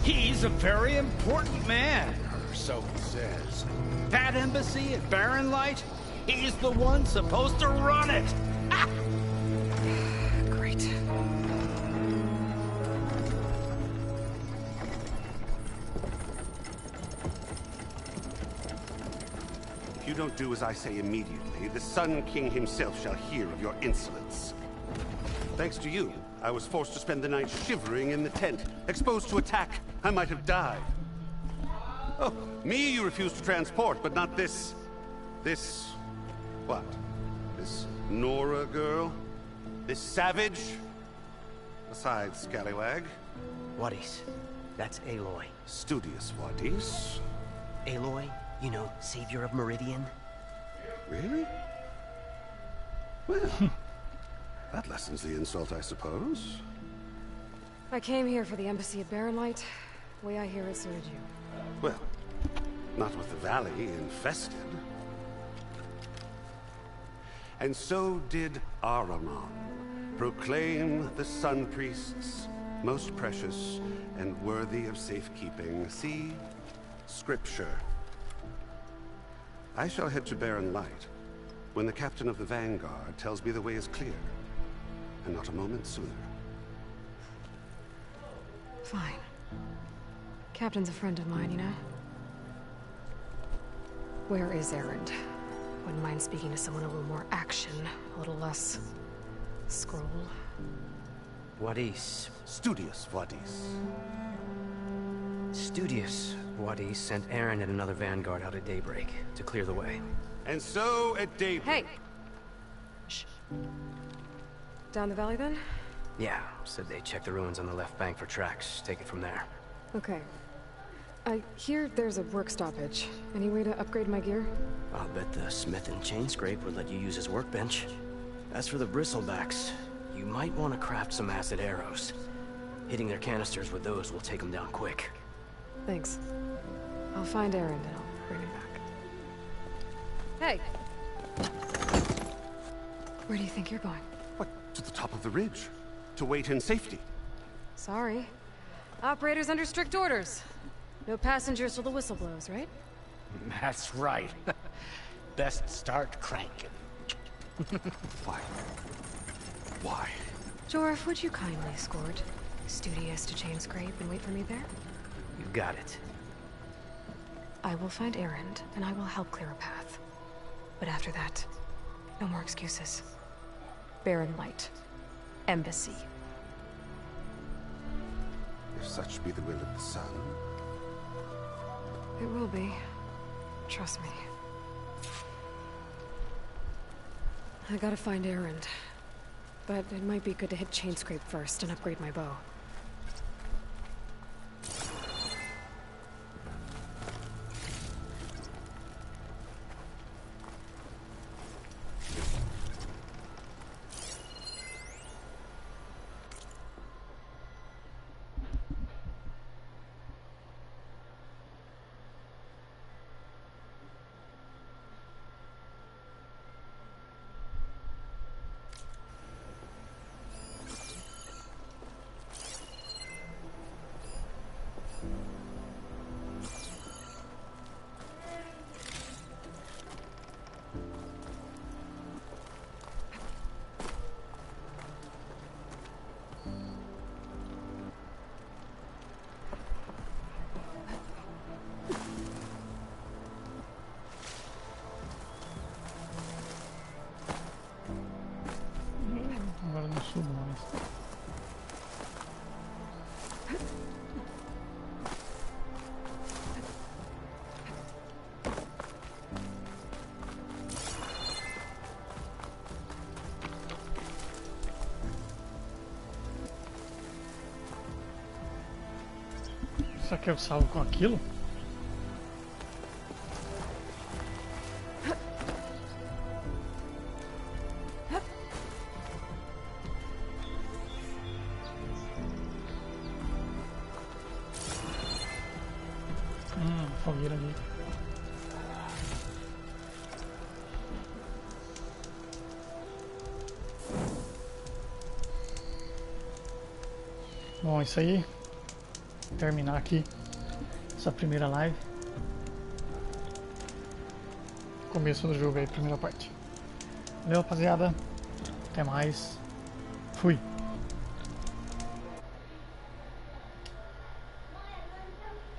He's a very important man, or so he says. That embassy at Barren Light, he's the one supposed to run it! Great. If you don't do as I say immediately, the Sun King himself shall hear of your insolence. Thanks to you, I was forced to spend the night shivering in the tent. Exposed to attack, I might have died. Oh, me you refuse to transport, but not this... what? This Nora girl? This savage? Besides, scallywag. Wadis. That's Aloy. Studious Wadis. Aloy, you know, savior of Meridian. Really? Well, that lessens the insult, I suppose. I came here for the embassy at Barren Light. The way I hear it, so did you. Well, not with the valley infested. And so did Ahriman, proclaim the Sun Priests most precious and worthy of safekeeping. See Scripture. I shall head to Barren Light when the captain of the Vanguard tells me the way is clear, and not a moment sooner. Fine. Captain's a friend of mine, you know? Where is Erend? Wouldn't mind speaking to someone a little more action, a little less... scroll. Wadis. Studious Wadis. Studious Wadis sent Aaron and another Vanguard out at daybreak to clear the way. And so at daybreak... Hey! Shh. Down the valley, then? Yeah, said they check the ruins on the left bank for tracks. Take it from there. Okay. I hear there's a work stoppage. Any way to upgrade my gear? I'll bet the smith and chain scrape would let you use his workbench. As for the bristlebacks, you might want to craft some acid arrows. Hitting their canisters with those will take them down quick. Thanks. I'll find Erend and I'll bring him back. Hey! Where do you think you're going? What, to the top of the ridge? To wait in safety? Sorry. Operator's under strict orders. No passengers till the whistle blows, right? That's right. Best start cranking. Why? Why? Jorf, would you kindly escort Studious to chain scrape and wait for me there? You got it. I will find Erend, and I will help clear a path. But after that, no more excuses. Barren Light. Embassy. If such be the will of the sun. It will be. Trust me. I gotta find Erend. But it might be good to hit chain scrape first and upgrade my bow. Agora não subo mais. Será que eu salvo com aquilo? Fogueira ali. Bom, isso aí. Terminar aqui essa primeira live. Começo do jogo aí, primeira parte. Valeu, rapaziada. Até mais. Fui.